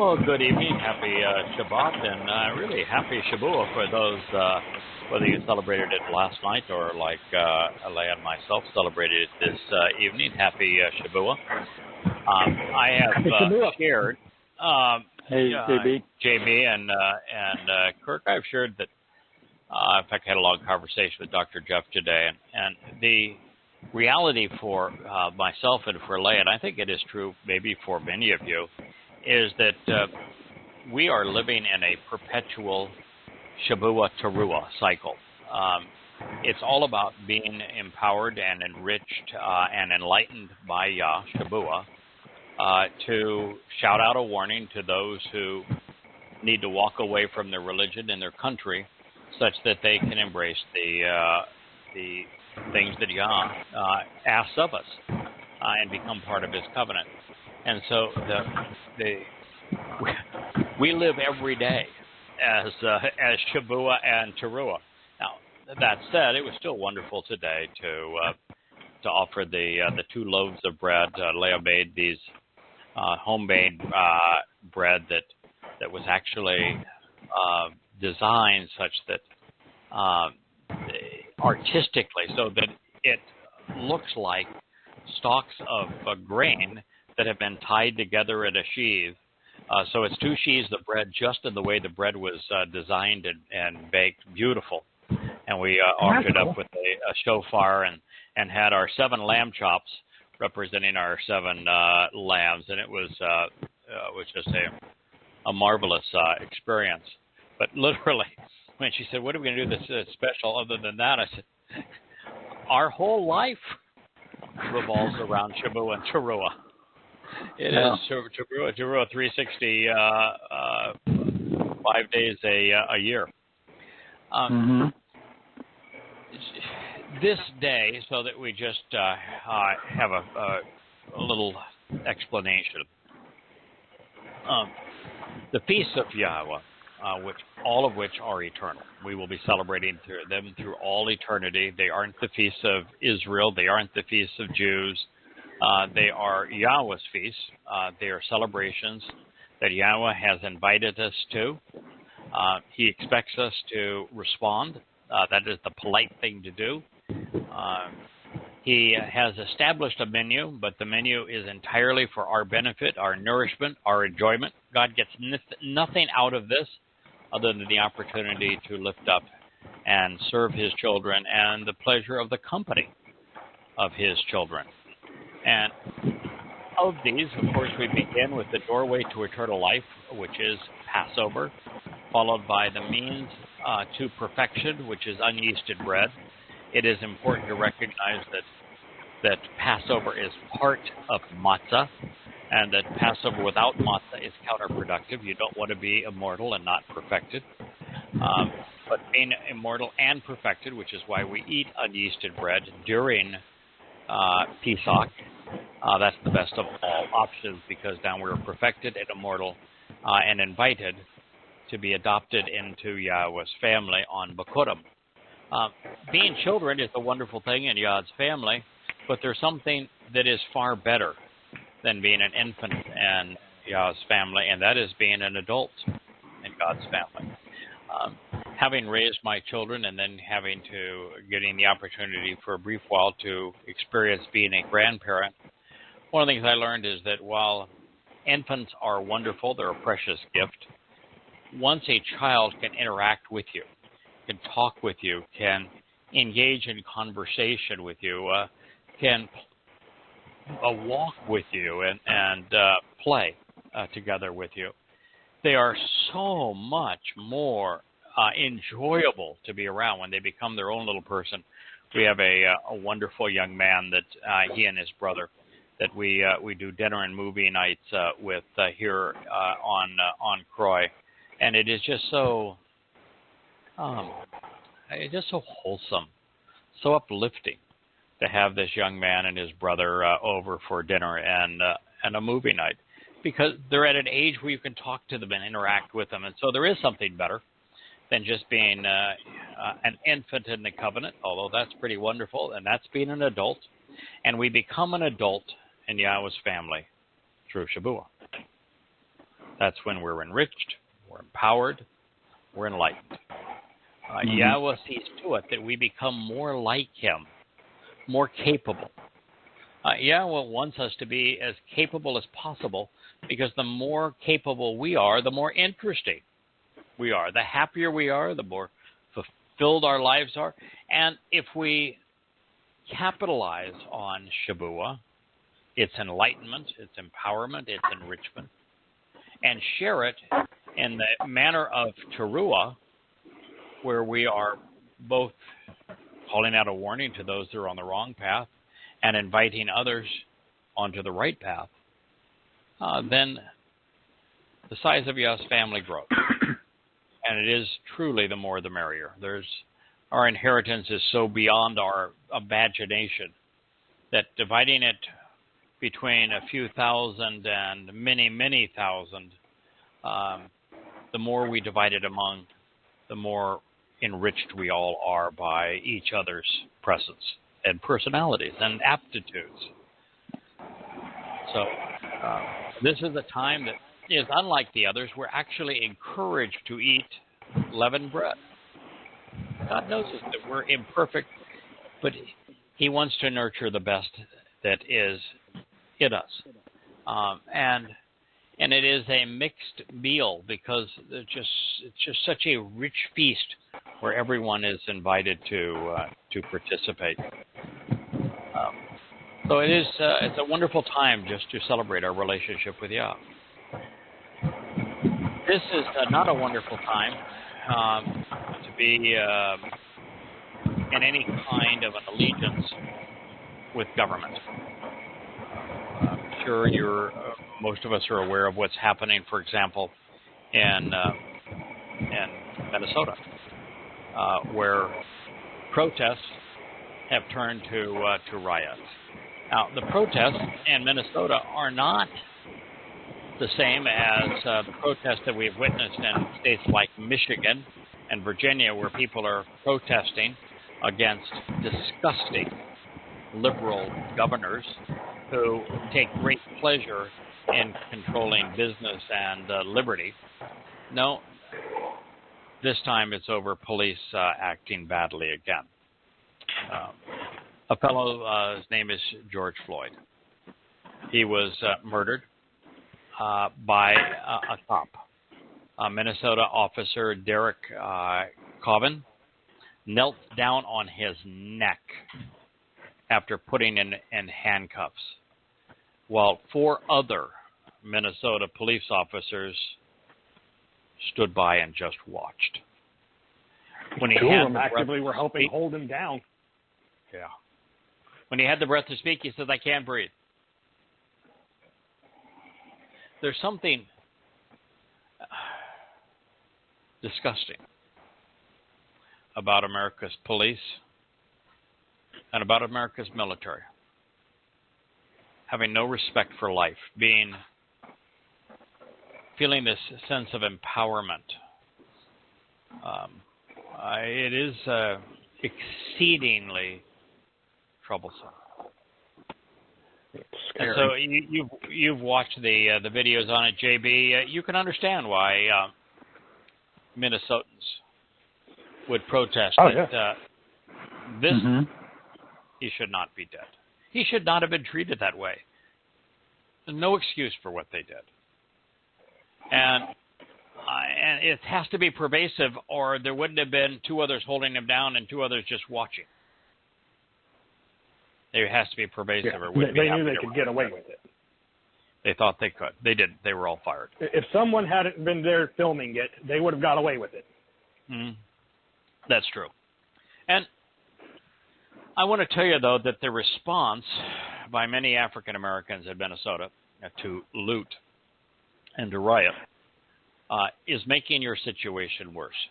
Well, good evening. Happy Shabbat, and really happy Shabuah for those, whether you celebrated it last night or like Alea and myself celebrated it this evening. Happy Shabuah. I have shared, hey, JB and Kirk, I've shared that, in fact, I had a long conversation with Dr. Jeff today, and the reality for myself and for Leah, and I think it is true maybe for many of you, is that we are living in a perpetual Shabuah Teruah cycle. It's all about being empowered and enriched and enlightened by Yah, Shabuah, to shout out a warning to those who need to walk away from their religion and their country such that they can embrace the things that Yah asks of us and become part of His covenant. And so we live every day as Shabuah and Teruah. Now, that said, it was still wonderful today to offer the 2 loaves of bread. Leah made these homemade bread that was actually designed such that artistically, so that it looks like stalks of grain that have been tied together in a sheaf. So it's 2 sheaves of bread, just in the way the bread was designed and baked. Beautiful. And we offered up with a shofar and had our 7 lamb chops representing our 7 lambs, and it was just a marvelous experience. But literally, when she said, "What are we going to do this special other than that?" I said, "Our whole life revolves around Shabuah and Teruah. It is Teruah 360, 5 days a year." This day, so that we just have a little explanation. The feasts of Yahweh, all of which are eternal. We will be celebrating them through all eternity. They aren't the feasts of Israel. They aren't the feasts of Jews. They are Yahweh's feasts. They are celebrations that Yahweh has invited us to. He expects us to respond. That is the polite thing to do. He has established a menu, but the menu is entirely for our benefit, our nourishment, our enjoyment. God gets nothing out of this other than the opportunity to lift up and serve His children and the pleasure of the company of His children. And of these, of course, we begin with the doorway to eternal life, which is Passover, followed by the means to perfection, which is unyeasted bread. It is important to recognize that Passover is part of matzah, and that Passover without matzah is counterproductive. You don't want to be immortal and not perfected. But being immortal and perfected, which is why we eat unyeasted bread during Pesach, that's the best of all options, because now we're perfected and immortal and invited to be adopted into Yahweh's family on Bikurim. Being children is a wonderful thing in Yah's family, but there's something that is far better than being an infant in Yah's family, and that is being an adult in God's family. Having raised my children and then getting the opportunity for a brief while to experience being a grandparent, one of the things I learned is that while infants are wonderful, they're a precious gift, once a child can interact with you, can talk with you, can engage in conversation with you, can walk with you and play together with you, they are so much more enjoyable to be around when they become their own little person. We have a wonderful young man that he and his brother that we do dinner and movie nights with here on Croy, and it is just so wholesome, so uplifting to have this young man and his brother over for dinner and a movie night, because they're at an age where you can talk to them and interact with them. And so there is something better than just being an infant in the covenant, although that's pretty wonderful, and that's being an adult. And we become an adult in Yahweh's family through Shabuah. That's when we're enriched, we're empowered, we're enlightened. Yahweh sees to it that we become more like Him, more capable. Yahweh wants us to be as capable as possible, because the more capable we are, the more interesting we are. The happier we are, the more fulfilled our lives are. And if we capitalize on Shabuah, its enlightenment, its empowerment, its enrichment, and share it in the manner of Teruah, where we are both calling out a warning to those that are on the wrong path and inviting others onto the right path, then the size of Yah's family grows. And it is truly the more the merrier. Our inheritance is so beyond our imagination that dividing it between a few thousand and many, many thousand, the more we divide it among, the more enriched we all are by each other's presence and personalities and aptitudes. So this is a time that is unlike the others. We're actually encouraged to eat leavened bread. God knows that we're imperfect, but He wants to nurture the best that is in us. And it is a mixed meal, because it's just such a rich feast where everyone is invited to participate. So it's a wonderful time just to celebrate our relationship with Yah. This is not a wonderful time to be in any kind of an allegiance with government. I'm sure most of us are aware of what's happening, for example, in Minnesota, where protests have turned to riots. Now, the protests in Minnesota are not the same as the protests that we've witnessed in states like Michigan and Virginia, where people are protesting against disgusting liberal governors who take great pleasure in controlling business and liberty. No, this time it's over police acting badly again. A fellow, his name is George Floyd. He was murdered by a cop. Minnesota officer Derek Chauvin knelt down on his neck after putting in handcuffs, while 4 other Minnesota police officers stood by and just watched. When he 2 had of them actively were helping hold him down. Yeah. When he had the breath to speak, he says, "I can't breathe." There's something disgusting about America's police and about America's military. Having no respect for life, feeling this sense of empowerment. It is exceedingly troublesome. And so you've watched the videos on it, JB. You can understand why Minnesotans would protest that this he should not be dead. He should not have been treated that way. There's no excuse for what they did. And it has to be pervasive, or there wouldn't have been 2 others holding him down and 2 others just watching. It has to be pervasive. Yeah, or wouldn't they be knew they could get away with it. They thought they could. They didn't. They were all fired. If someone hadn't been there filming it, they would have got away with it. That's true. And I want to tell you, though, that the response by many African Americans in Minnesota to loot and to riot is making your situation worse.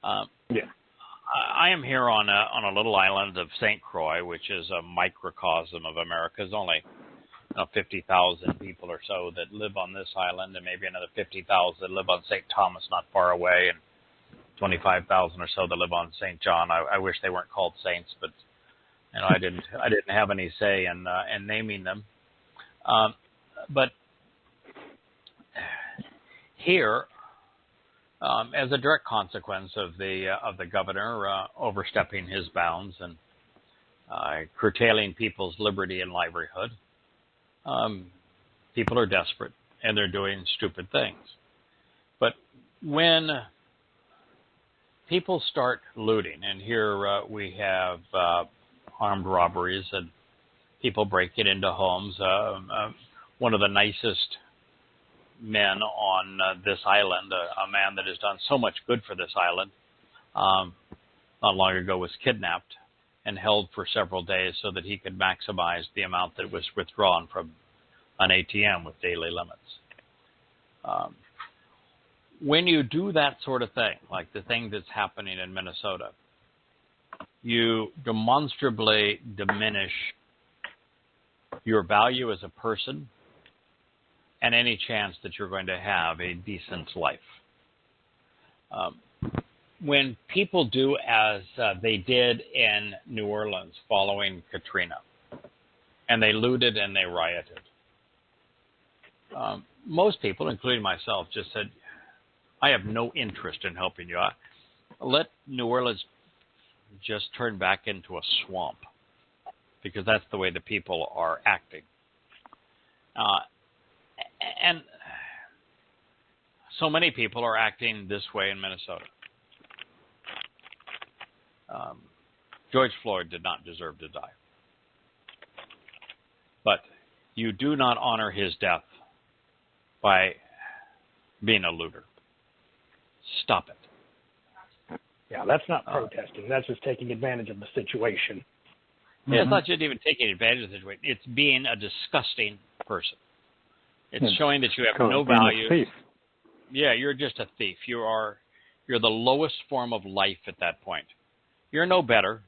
I am here on a little island of St. Croix, which is a microcosm of America. There's only 50,000 people or so that live on this island, and maybe another 50,000 that live on St. Thomas, not far away, and 25,000 or so that live on St. John. I wish they weren't called saints, but I didn't have any say in naming them. But here, as a direct consequence of the governor overstepping his bounds and curtailing people's liberty and livelihood, people are desperate and they're doing stupid things. But when people start looting, and here we have armed robberies and people breaking into homes. One of the nicest men on this island, a man that has done so much good for this island, not long ago was kidnapped and held for several days so that he could maximize the amount that was withdrawn from an ATM with daily limits. When you do that sort of thing, like the thing that's happening in Minnesota, you demonstrably diminish your value as a person and any chance that you're going to have a decent life. When people do as they did in New Orleans following Katrina, and they looted and they rioted, most people, including myself, just said, I have no interest in helping you. Let New Orleans just turn back into a swamp, because that's the way the people are acting. And so many people are acting this way in Minnesota. George Floyd did not deserve to die. But you do not honor his death by being a looter. Stop it. Yeah, that's not protesting. That's just taking advantage of the situation. Yeah, it's not just even taking advantage of the situation. It's being a disgusting person. It's showing that you have no value. Thief. Yeah, you're just a thief. You're the lowest form of life at that point. You're no better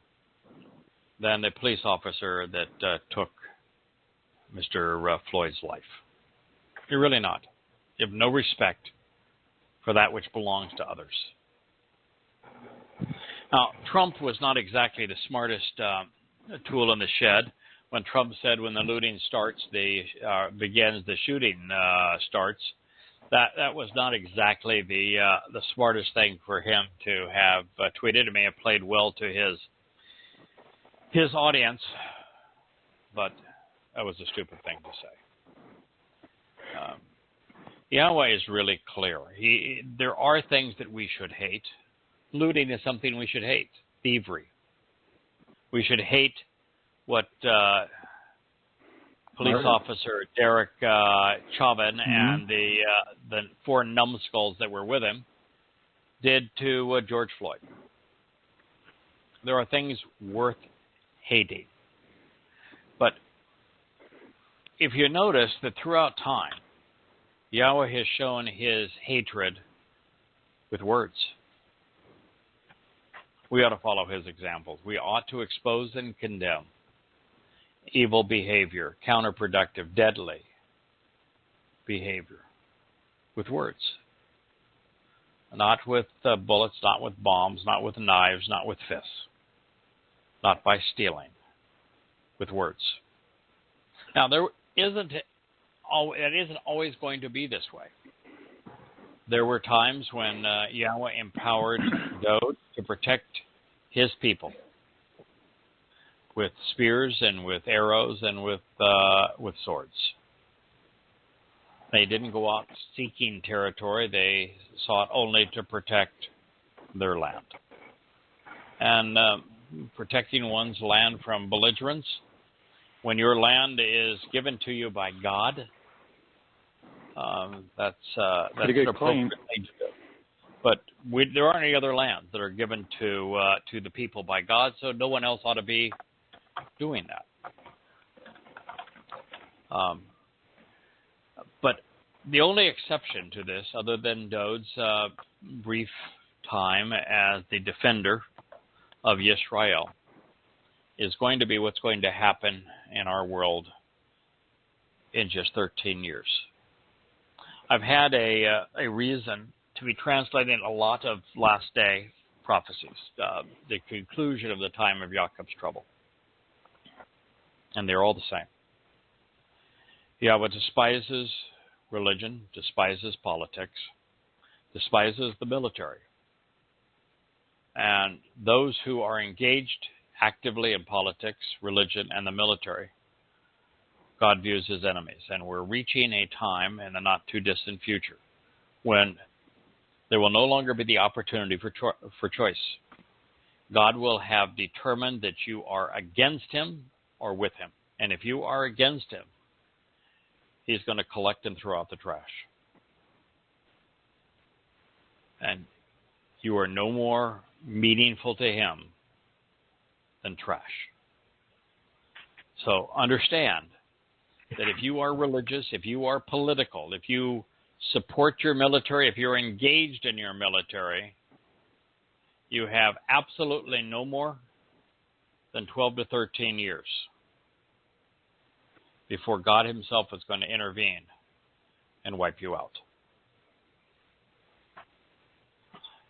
than the police officer that took Mr. Floyd's life. You're really not. You have no respect for that which belongs to others. Now, Trump was not exactly the smartest tool in the shed. When Trump said, when the looting starts, begins, the shooting starts, that was not exactly the smartest thing for him to have tweeted. It may have played well to his audience, but that was a stupid thing to say. Yahweh is really clear. There are things that we should hate. Looting is something we should hate. Thievery. We should hate what police officer Derek Chauvin and the four numbskulls that were with him did to George Floyd. There are things worth hating. But if you notice that throughout time, Yahweh has shown his hatred with words. We ought to follow his examples. We ought to expose and condemn evil behavior, counterproductive, deadly behavior with words. Not with bullets, not with bombs, not with knives, not with fists. Not by stealing, with words. Now, it isn't always going to be this way. There were times when Yahweh empowered Dode to protect his people with spears and with arrows and with swords. They didn't go out seeking territory. They sought only to protect their land. And protecting one's land from belligerents, when your land is given to you by God, that's an appropriate thing to do. But there aren't any other lands that are given to the people by God, so no one else ought to be doing that. But the only exception to this, other than Dode's brief time as the defender of Yisrael, is going to be what's going to happen in our world in just 13 years. I've had a reason to be translating a lot of last day prophecies, the conclusion of the time of Jacob's trouble. And they're all the same. Yahweh despises religion, despises politics, despises the military. And those who are engaged actively in politics, religion, and the military, God views as enemies. And we're reaching a time in the not too distant future when there will no longer be the opportunity for choice. God will have determined that you are against him or with him. And if you are against him, he's going to collect and throw out the trash. And you are no more meaningful to him than trash. So understand that if you are religious, if you are political, if you support your military, if you're engaged in your military, you have absolutely no more than 12 to 13 years before God himself is going to intervene and wipe you out.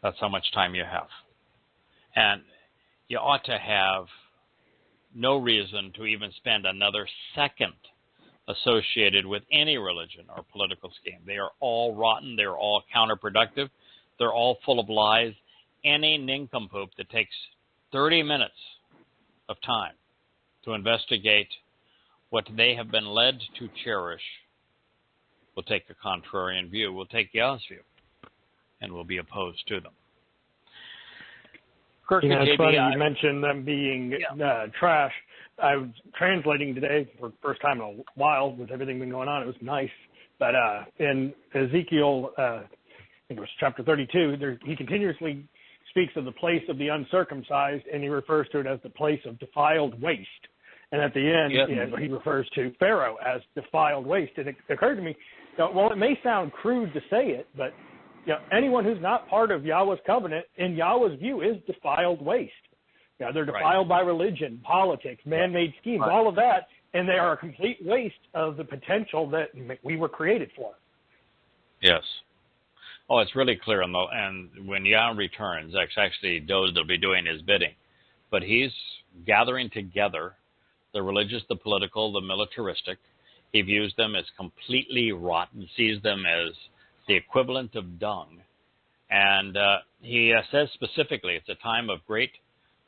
That's how much time you have. And you ought to have no reason to even spend another second associated with any religion or political scheme. They are all rotten. They're all counterproductive. They're all full of lies. Any nincompoop that takes 30 minutes of time to investigate what they have been led to cherish will take a contrarian view, will take Yah's view, and will be opposed to them. Kirk and It's funny JB, you mentioned them being trash. I was translating today for the first time in a while with everything been going on. It was nice. But in Ezekiel, I think it was chapter 32, he continuously speaks of the place of the uncircumcised, and he refers to it as the place of defiled waste. And at the end, he refers to Pharaoh as defiled waste. And it occurred to me, well, it may sound crude to say it, but anyone who's not part of Yahweh's covenant, in Yahweh's view, is defiled waste. They're defiled by religion, politics, man-made schemes, all of that, and they are a complete waste of the potential that we were created for. Yes. Oh, it's really clear. And when Yah returns, actually those that will be doing his bidding. But he's gathering together the religious, the political, the militaristic. He views them as completely rotten, sees them as the equivalent of dung. And he says specifically it's a time of great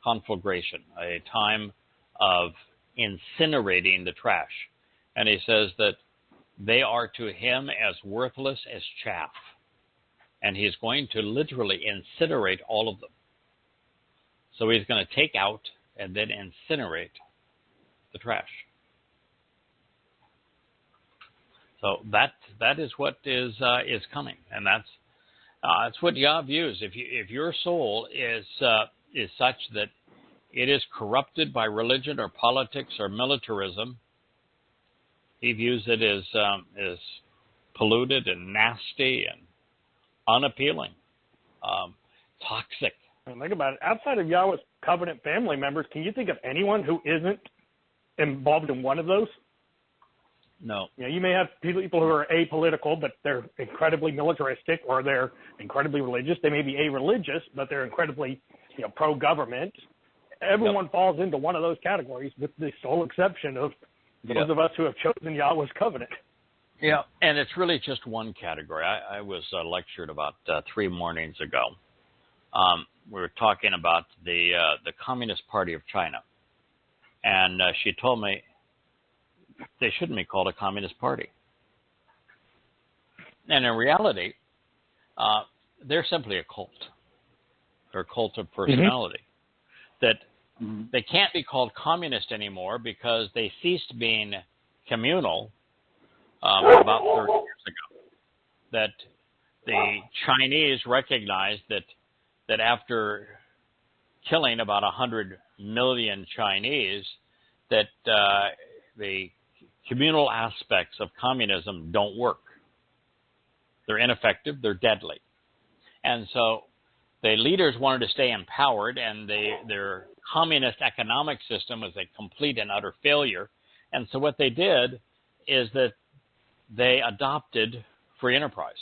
conflagration, a time of incinerating the trash. And he says that they are to him as worthless as chaff. And he's going to literally incinerate all of them. So he's going to take out and then incinerate the trash. So that is what is coming, and that's what Yah views. If your soul is such that it is corrupted by religion or politics or militarism, he views it as polluted and nasty and unappealing, toxic. And think about it. Outside of Yahweh's covenant family members, can you think of anyone who isn't involved in one of those? No. You may have people who are apolitical, but they're incredibly militaristic, or they're incredibly religious. They may be a-religious, but they're incredibly, pro-government. Everyone falls into one of those categories, with the sole exception of those of us who have chosen Yahweh's covenant. Yeah, and it's really just one category. I was lectured about 3 mornings ago. We were talking about the Communist Party of China, and she told me they shouldn't be called a communist party. And in reality, they're simply a cult. They're a cult of personality. That they can't be called communist anymore because they ceased being communal about 30 years ago. That the Chinese recognized that after killing about 100 million Chinese, that the communal aspects of communism don't work. They're ineffective, they're deadly. And so the leaders wanted to stay empowered, and their communist economic system was a complete and utter failure. And so what they did is that they adopted free enterprise.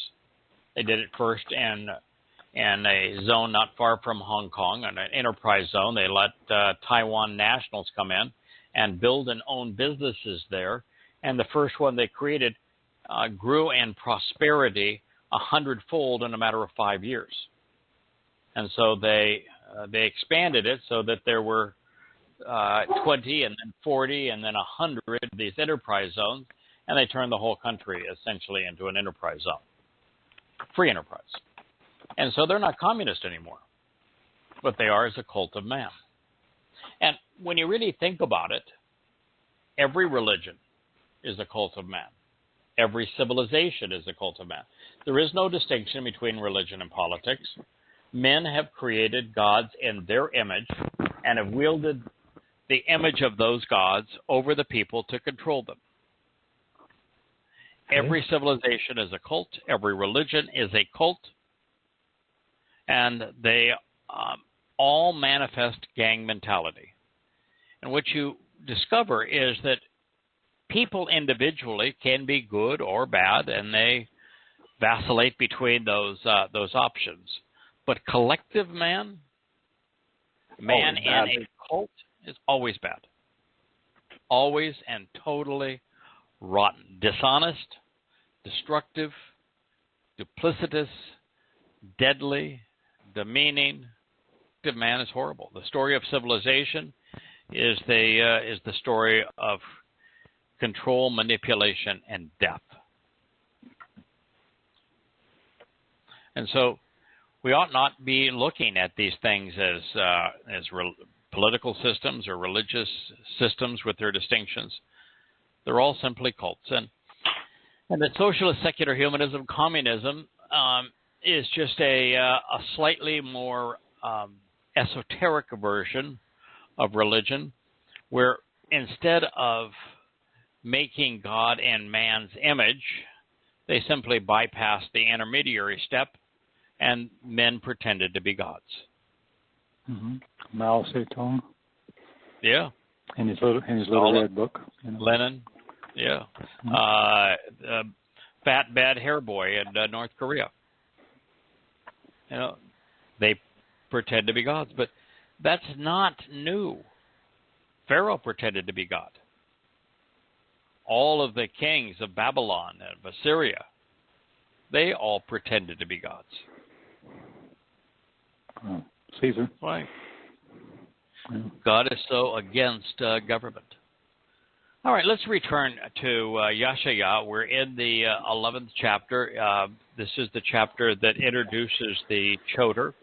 They did it first in a zone not far from Hong Kong, an enterprise zone. They let Taiwan nationals come in and build and own businesses there. And the first one they created grew in prosperity 100-fold in a matter of 5 years. And so they expanded it so that there were 20 and then 40 and then 100 of these enterprise zones, and they turned the whole country essentially into an enterprise zone, free enterprise. And so they're not communist anymore. What they are is a cult of man. And when you really think about it, every religion is a cult of man. Every civilization is a cult of man. There is no distinction between religion and politics. Men have created gods in their image and have wielded the image of those gods over the people to control them. Every civilization is a cult. Every religion is a cult. And they all manifest gang mentality. And what you discover is that people individually can be good or bad, and they vacillate between those options. But collective man in a cult is always bad. Always and totally rotten. Dishonest, destructive, duplicitous, deadly, demeaning. Collective man is horrible. The story of civilization is the story of control, manipulation, and death. And so we ought not be looking at these things as political systems or religious systems with their distinctions. They're all simply cults. And that socialist, secular humanism, communism is just a slightly more esoteric version of religion, where instead of making God in man's image, they simply bypassed the intermediary step, and men pretended to be gods. Mm-hmm. Mao Zedong. Yeah. In his little red book. You know. Lenin. Yeah. Mm-hmm. Fat, bad hair boy in North Korea. You know, they pretend to be gods, but that's not new. Pharaoh pretended to be God. All of the kings of Babylon and of Assyria, they all pretended to be gods. Caesar. Right. Yeah. God is so against government. All right, let's return to Yahshua. We're in the 11th chapter. This is the chapter that introduces the Towrah,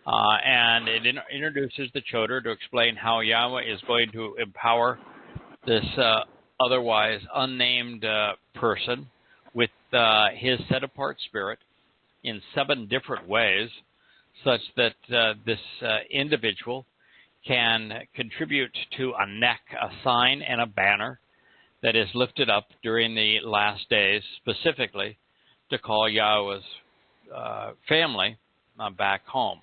and it introduces the Towrah to explain how Yahweh is going to empower this otherwise unnamed person with his set-apart spirit in 7 different ways, such that this individual can contribute to a neck, a sign, and a banner that is lifted up during the last days, specifically to call Yahweh's family back home.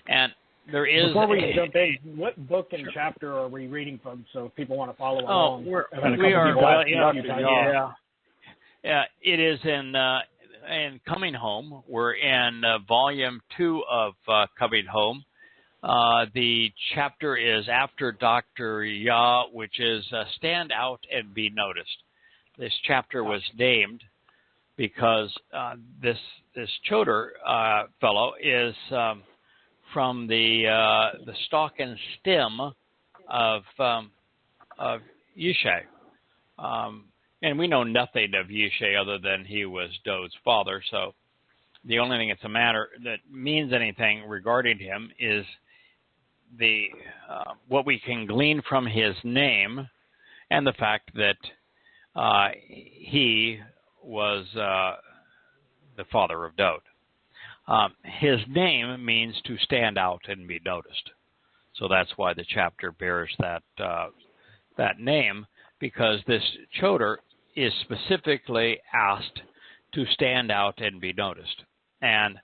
And there is... Before we jump in, what book and chapter are we reading from, so if people want to follow along? It is in Coming Home. We're in Volume 2 of Coming Home. The chapter is after Dr. Yah, which is Stand Out and Be Noticed. This chapter was named because this Towrah fellow is from the stalk and stem of Yishai. And we know nothing of Yishai other than he was Dode's father. So the only thing that means anything regarding him is what we can glean from his name and the fact that he was the father of Dode. His name means to stand out and be noticed. So that's why the chapter bears that name, because this Towrah is specifically asked to stand out and be noticed. And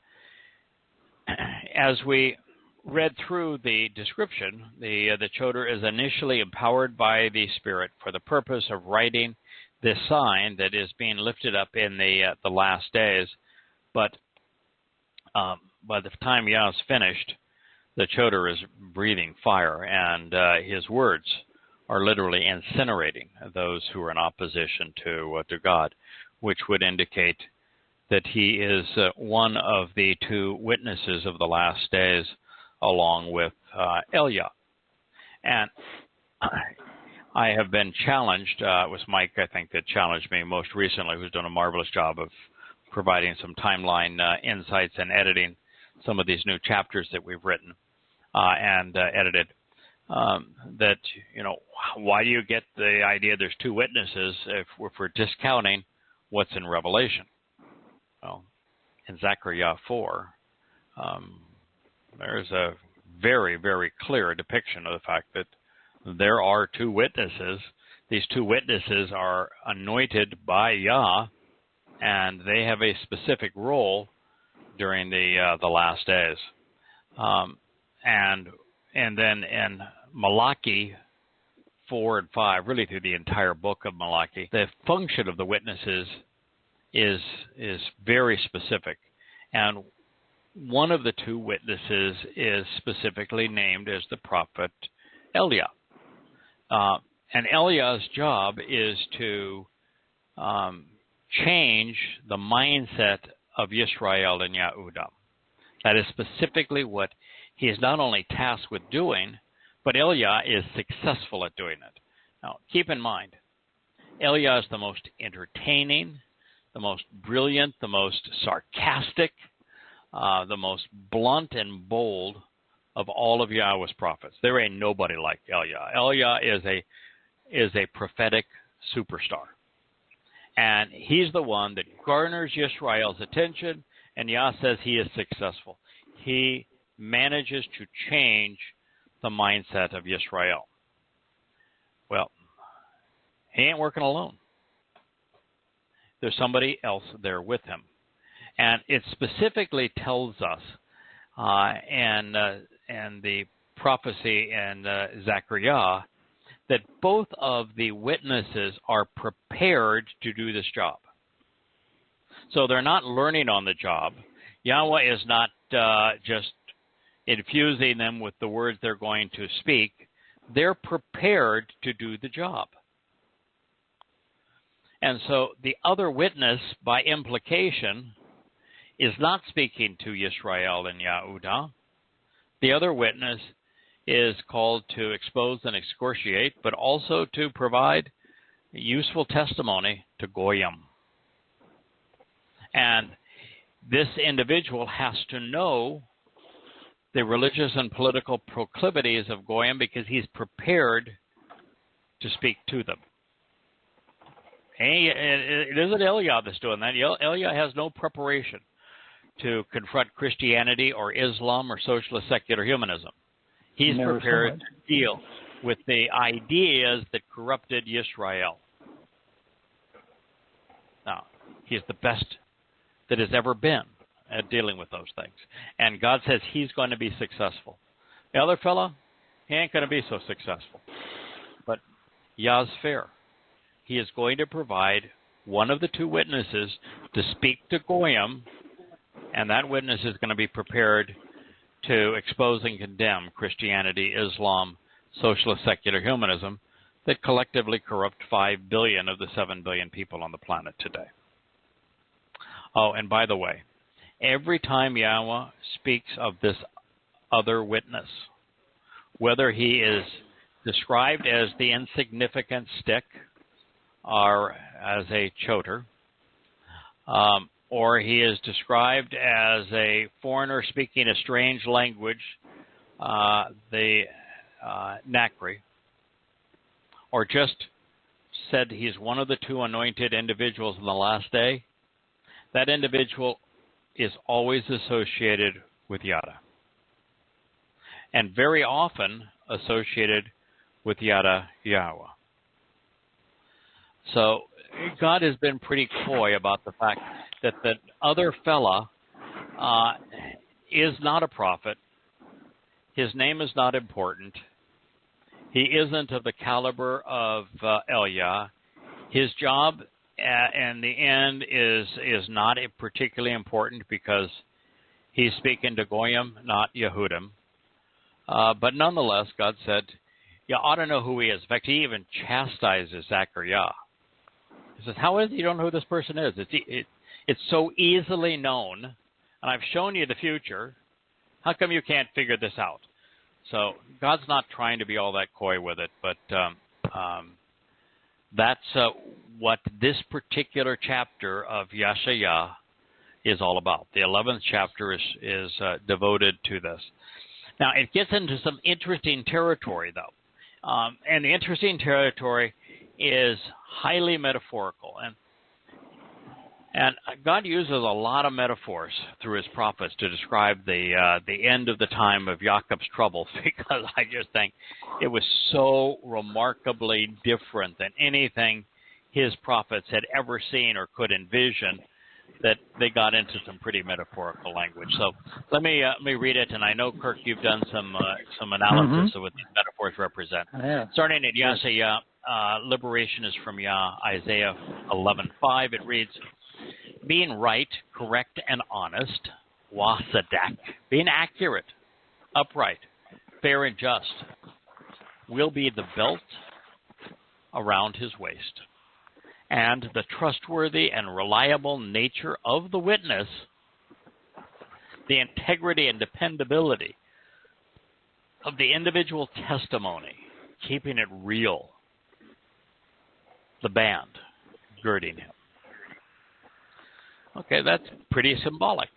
as we read through the description, the Towrah is initially empowered by the Spirit for the purpose of writing this sign that is being lifted up in the last days. But by the time Yah is finished, the Towrah is breathing fire, and his words are literally incinerating those who are in opposition to God, which would indicate that he is one of the two witnesses of the last days, along with Elia. And I have been challenged, it was Mike, I think, that challenged me most recently, who's done a marvelous job of providing some timeline insights and editing some of these new chapters that we've written and edited. That, why do you get the idea there's two witnesses if we're discounting what's in Revelation? Well, in Zechariah 4, there's a very, very clear depiction of the fact that there are two witnesses. These two witnesses are anointed by Yah, and they have a specific role during the last days. And then in Malachi 4 and 5, really through the entire book of Malachi, the function of the witnesses is very specific. And one of the two witnesses is specifically named as the prophet Elia. And Eliah's job is to change the mindset of Yisrael and Yehudah. That is specifically what he is not only tasked with doing, but Elia is successful at doing it. Now, keep in mind, Elia is the most entertaining, the most brilliant, the most sarcastic, the most blunt and bold of all of Yahweh's prophets. There ain't nobody like Elia. Elia is a prophetic superstar. And he's the one that garners Yisrael's attention, and Yah says he is successful. He manages to change the mindset of Yisrael. Well, he ain't working alone. There's somebody else there with him. And it specifically tells us in the prophecy in Zechariah that both of the witnesses are prepared to do this job. So they're not learning on the job. Yahweh is not just infusing them with the words they're going to speak. They're prepared to do the job. And so the other witness, by implication, is not speaking to Yisrael and Yehudah. The other witness is called to expose and excoriate, but also to provide useful testimony to Goyim. And this individual has to know the religious and political proclivities of Goyim because he's prepared to speak to them. It isn't Elia that's doing that. Elia has no preparation to confront Christianity or Islam or socialist secular humanism. He's prepared to deal with the ideas that corrupted Yisrael. Now, he's the best that has ever been at dealing with those things. And God says he's going to be successful. The other fella, he ain't going to be so successful. But Yah's fair. He is going to provide one of the two witnesses to speak to Goyim, and that witness is going to be prepared to expose and condemn Christianity, Islam, socialist secular humanism that collectively corrupt 5 billion of the 7 billion people on the planet today. Oh, and by the way, every time Yahweh speaks of this other witness, whether he is described as the insignificant stick or as a choter, or he is described as a foreigner speaking a strange language, the Nakri, or just said he's one of the two anointed individuals in the last day, that individual is always associated with Yada. And very often associated with Yada Yahweh. So God has been pretty coy about the fact that the other fella is not a prophet. His name is not important. He isn't of the caliber of Elia. His job in the end is not particularly important because he's speaking to Goyim, not Yehudim. But nonetheless, God said, you ought to know who he is. In fact, he even chastises Zechariah. He says, how is it you don't know who this person is? It's so easily known, and I've shown you the future. How come you can't figure this out? So God's not trying to be all that coy with it, but that's what this particular chapter of Yeshayah is all about. The 11th chapter is devoted to this. Now, it gets into some interesting territory, though. And the interesting territory is highly metaphorical. And God uses a lot of metaphors through his prophets to describe the end of the time of Jacob's troubles, because I just think it was so remarkably different than anything his prophets had ever seen or could envision, that they got into some pretty metaphorical language. So let me read it, and I know, Kirk, you've done some analysis of what these metaphors represent. Yeah. Starting at Yeshayah, liberation is from Isaiah 11:5. It reads, being right, correct, and honest, wasadak, being accurate, upright, fair, and just, will be the belt around his waist. And the trustworthy and reliable nature of the witness, the integrity and dependability of the individual testimony, keeping it real, the band girding him. Okay, that's pretty symbolic.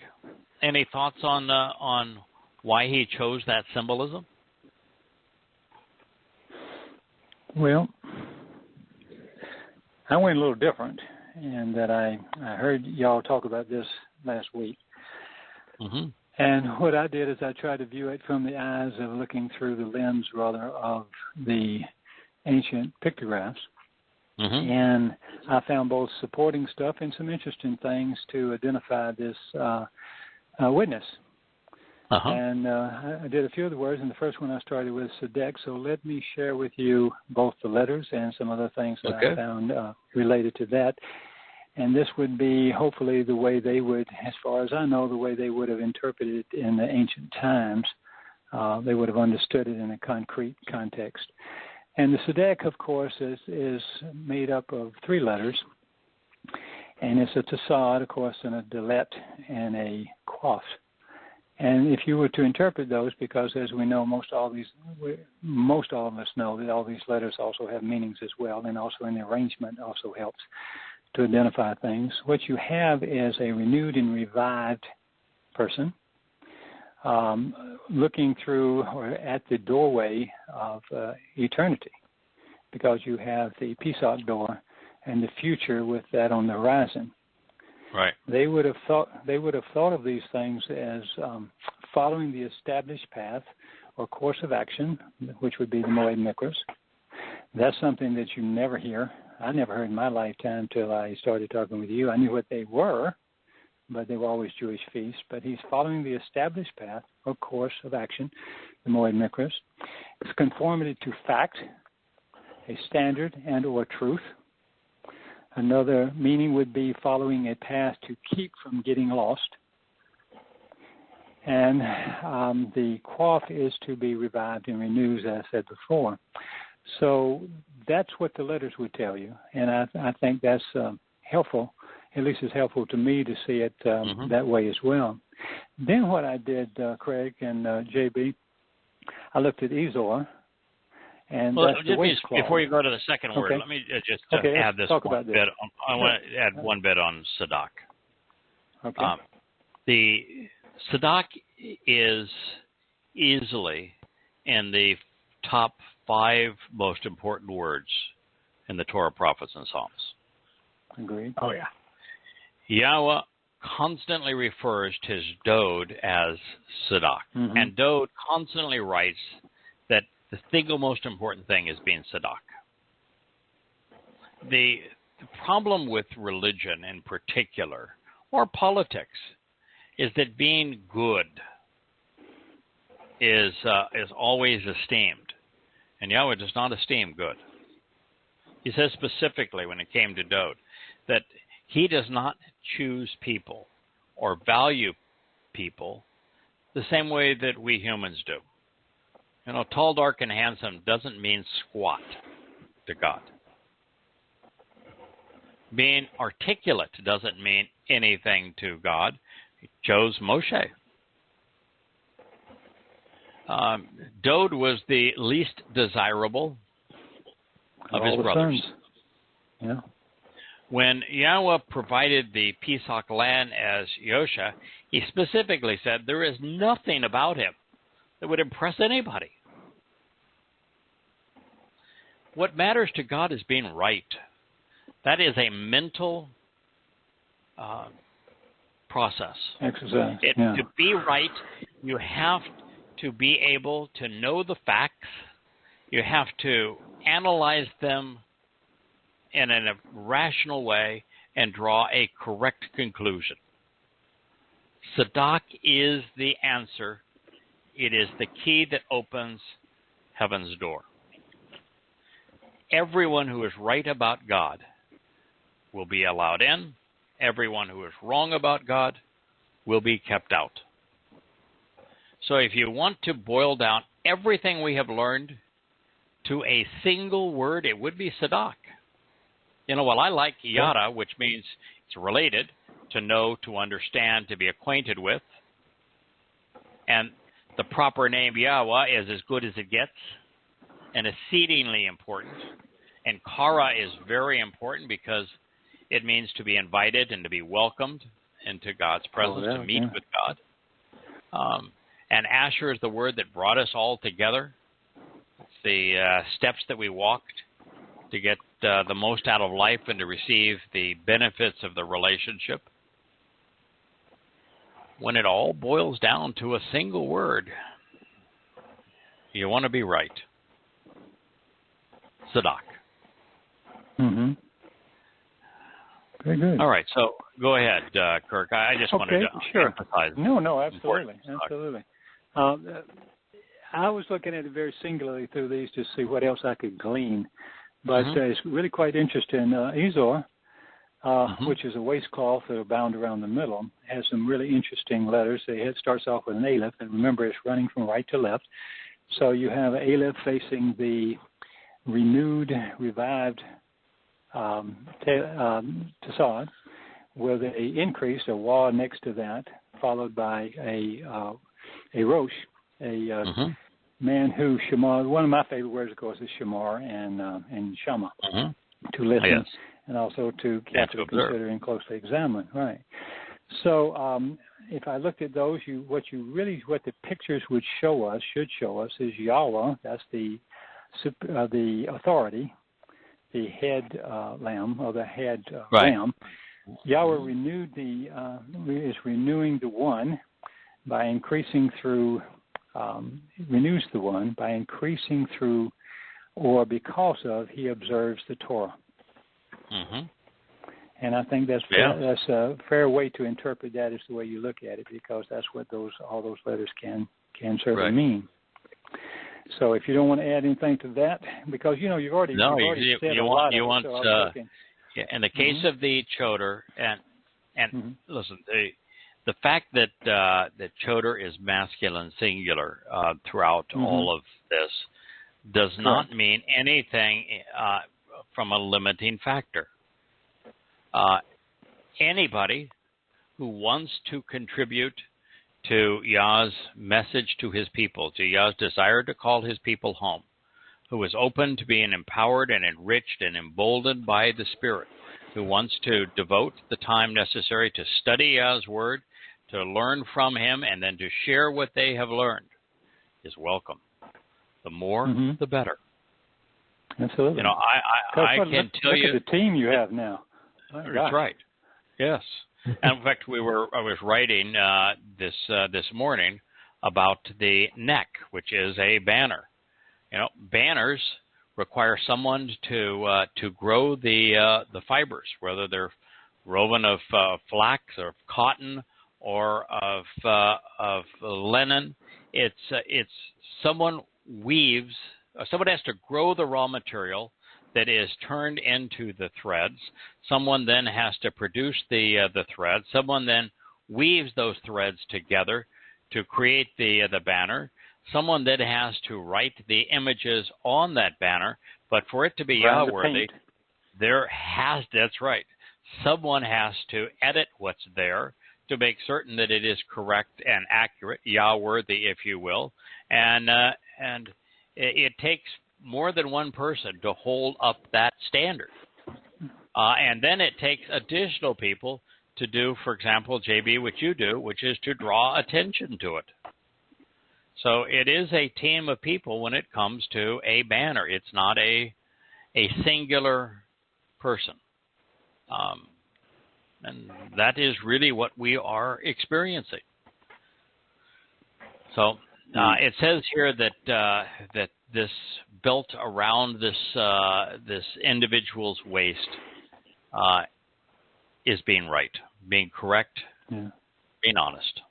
Any thoughts on why he chose that symbolism? Well, I went a little different in that I heard y'all talk about this last week. Mm-hmm. And what I did is I tried to view it from the eyes of looking through the lens, rather, of the ancient pictographs. Mm-hmm. And I found both supporting stuff and some interesting things to identify this witness. Uh-huh. And I did a few of the words, and the first one I started with Sadek. So let me share with you both the letters and some other things that I found related to that. And this would be hopefully the way they would, as far as I know, the way they would have interpreted it in the ancient times. They would have understood it in a concrete context. And the Sadek, of course, is made up of three letters. And it's a Tassad, of course, and a Dalet, and a Quaf. And if you were to interpret those, because as we know, most all of us know that all these letters also have meanings as well, and also in the arrangement also helps to identify things. What you have is a renewed and revived person looking through or at the doorway of eternity, because you have the Pesach door and the future with that on the horizon. Right. They would have thought of these things as following the established path or course of action, which would be the Moed Mikros. That's something that you never hear. I never heard in my lifetime till I started talking with you. I knew what they were, but they were always Jewish feasts. But he's following the established path or course of action, the Moed Mikros. It's conformity to fact, a standard and or truth. Another meaning would be following a path to keep from getting lost. And the Quaf is to be revived and renewed, as I said before. So that's what the letters would tell you. And I think that's helpful, at least it's helpful to me to see it that way as well. Then what I did, Craig and JB, I looked at Ezor. And well, that's the waist cloth. Before you go to the second word, let me just add this one bit. I want to add one bit on Sadak. Okay. The Sadak is easily in the top 5 most important words in the Torah, Prophets, and Psalms. Agreed. Oh, yeah. Yahweh constantly refers to his Dode as Sadak. Mm-hmm. And Dode constantly writes that the single most important thing is being Sadak. The problem with religion in particular, or politics, is that being good is always esteemed. And Yahweh does not esteem good. He says specifically when it came to Dode that he does not choose people or value people the same way that we humans do. You know, tall, dark, and handsome doesn't mean squat to God. Being articulate doesn't mean anything to God, he chose Moshe. Dode was the least desirable of his brothers. Sons. Yeah. When Yahweh provided the Pesach land as Yosha, he specifically said there is nothing about him that would impress anybody. What matters to God is being right. That is a mental process. Exercise. To be right, you have to be able to know the facts. You have to analyze them in a rational way and draw a correct conclusion. Tzedak is the answer. It is the key that opens heaven's door. Everyone who is right about God will be allowed in. Everyone who is wrong about God will be kept out. So if you want to boil down everything we have learned to a single word, it would be Tzedak. Well, I like Yada, which means it's related, to know, to understand, to be acquainted with. And the proper name Yahweh is as good as it gets and exceedingly important. And Kara is very important because it means to be invited and to be welcomed into God's presence, to meet with God. And Asher is the word that brought us all together. It's the steps that we walked to get the most out of life and to receive the benefits of the relationship. When it all boils down to a single word, you want to be right. Tzedak. Mm-hmm. Very good. All right, so go ahead, Kirk. I just wanted to emphasize. No, absolutely. I was looking at it very singularly through these to see what else I could glean. But it's really quite interesting. Ezor, which is a waistcloth that are bound around the middle, has some really interesting letters. It starts off with an aleph, and remember, it's running from right to left. So you have an aleph facing the renewed, revived Tassad, with an increase, a wah next to that, followed by a rosh, man who shamar. One of my favorite words, of course, is shamar and shama, to listen, and also to carefully consider and closely examine. Right. So if I looked at those, what the pictures should show us is Yahweh. That's the authority, the head lamb, or the head lamb. Yahweh is renewing the one by increasing through. Renews the one by increasing through, or because of, he observes the Torah. And I think that's a fair way to interpret that, is the way you look at it, because that's what all those letters can certainly mean. So if you don't want to add anything to that, because you've already said a lot. In the case of the Choder, and listen, the fact that Choder is masculine singular throughout all of this does not mean anything from a limiting factor. Anybody who wants to contribute to Yah's message to his people, to Yah's desire to call his people home, who is open to being empowered and enriched and emboldened by the Spirit, who wants to devote the time necessary to study Yah's word, to learn from him, and then to share what they have learned, is welcome. The more, the better. Absolutely. I can tell you the team you have now. That's right. Yes. And in fact, I was writing this morning about the neck, which is a banner. Banners require someone to grow the fibers, whether they're woven of flax or cotton or of linen. It's someone weaves. Someone has to grow the raw material that is turned into the threads. Someone then has to produce the threads. Someone then weaves those threads together to create the banner. Someone then has to write the images on that banner. But for it to be Yahworthy, that's right. someone has to edit what's there to make certain that it is correct and accurate, Yahworthy, if you will, and it takes more than one person to hold up that standard. And then it takes additional people to do, for example, JB, what you do, which is to draw attention to it. So it is a team of people when it comes to a banner. It's not a singular person. And that is really what we are experiencing. So it says here that this belt around this individual's waist is being right, being correct, being honest.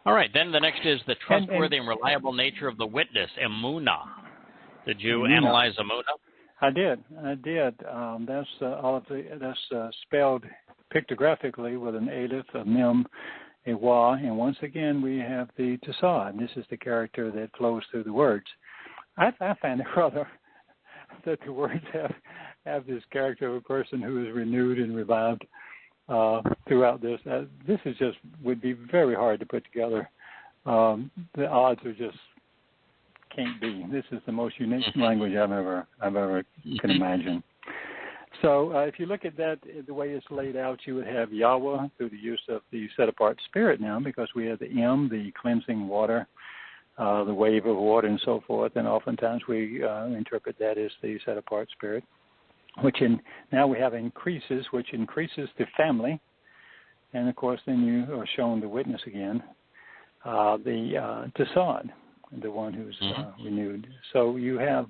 All right, then the next is the trustworthy and reliable nature of the witness, emunah. Did you analyze emunah? I did. That's spelled pictographically with an aleph, a mem, a wah, and once again we have the tasad. This is the character that flows through the words. I find it rather that the words have this character of a person who is renewed and revived throughout this. This is just would be very hard to put together. The odds are just can't be. This is the most unique language I've ever can imagine. So if you look at that, the way it's laid out, you would have Yahweh through the use of the set-apart spirit now, because we have the the cleansing water, the wave of water, and so forth. And oftentimes we interpret that as the set-apart spirit, now we have increases, which increases the family. And, of course, then you are shown the witness again, the Tasad, the one who's renewed. So you have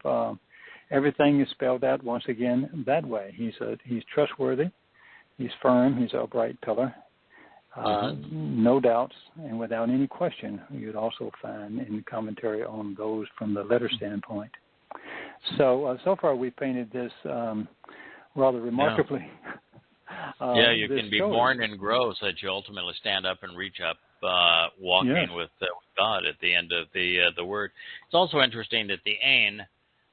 everything is spelled out once again that way. He's trustworthy, he's firm, he's an upright pillar, no doubts, and without any question. You'd also find in the commentary on those from the letter standpoint. So far we painted this rather remarkably. You can be born and grow so that you ultimately stand up and reach up, walking with God at the end of the word. It's also interesting that the Ain,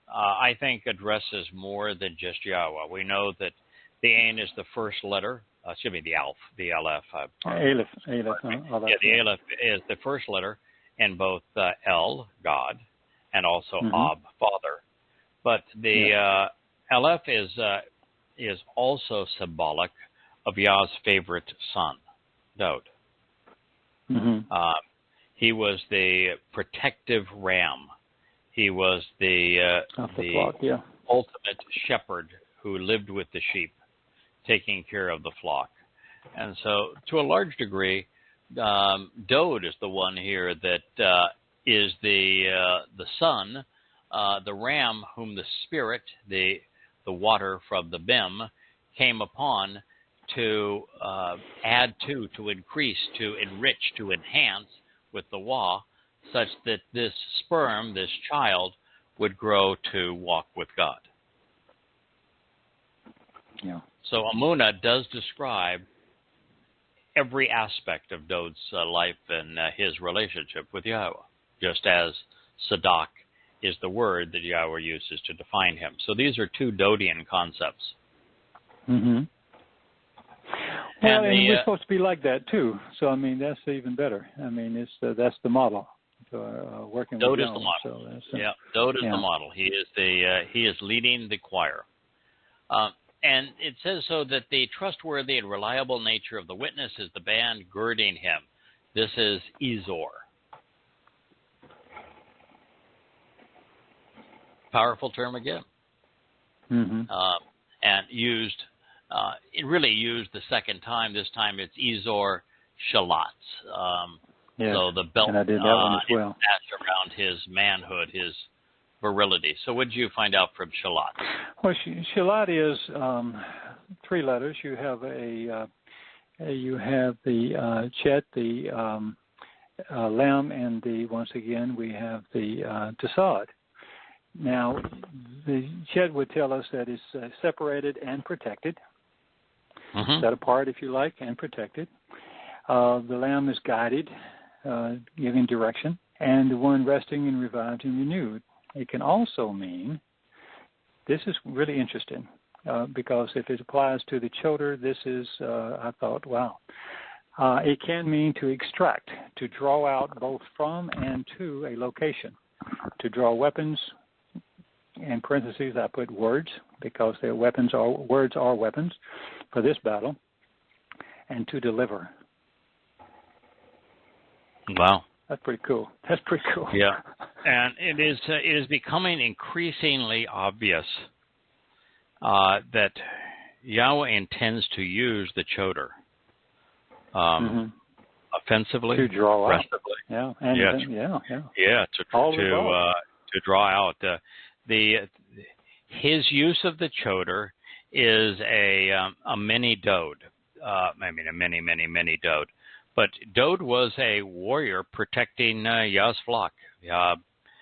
I think, addresses more than just Yahweh. We know that the Ain is the first letter. The Aleph. The Aleph. The Aleph is the first letter in both El, God, and also Ab, Father. But the Aleph is also symbolic of Yah's favorite son, Dod. He was the protective ram. He was the flock, ultimate shepherd who lived with the sheep, taking care of the flock. And so, to a large degree, Dod is the one here that is the son, the ram whom the spirit, the water from the bim, came upon to add to increase, to enrich, to enhance with the wah, such that this sperm, this child, would grow to walk with God. Yeah. So Emunah does describe every aspect of Dod's life and his relationship with Yahweh, just as Sadak is the word that Yahweh uses to define him. So these are two Dodian concepts. Well, and we're supposed to be like that too. So I mean, that's even better. I mean, that's the model. Working Dod with is the model. So Dod is the model. He is leading the choir. And it says so that the trustworthy and reliable nature of the witness is the band girding him. This is Ezor. Powerful term again. And used, it really used the second time. This time it's Ezor Shalat. So the belt and I did that one as well. attached around his manhood, his virility. So what did you find out from Shalat? Well, Shalat is 3 letters. You have the Chet, the Lam, and once again we have the Tasad. Now, the Chet would tell us that it's separated and protected, set apart, if you like, and protected. The Lam is guided, giving direction, and the one resting and revived and renewed. It can also mean, this is really interesting, because if it applies to the chota, this is, I thought, wow. It can mean to extract, to draw out both from and to a location, to draw weapons. In parentheses, I put words because words are weapons for this battle, and to deliver. Wow. That's pretty cool. That's pretty cool. Yeah, and it is becoming increasingly obvious that Yahweh intends to use the chota offensively, to draw aggressively. Out. To draw out. His use of the chota is a mini dode. A many dode. But Dode was a warrior protecting Yah's flock.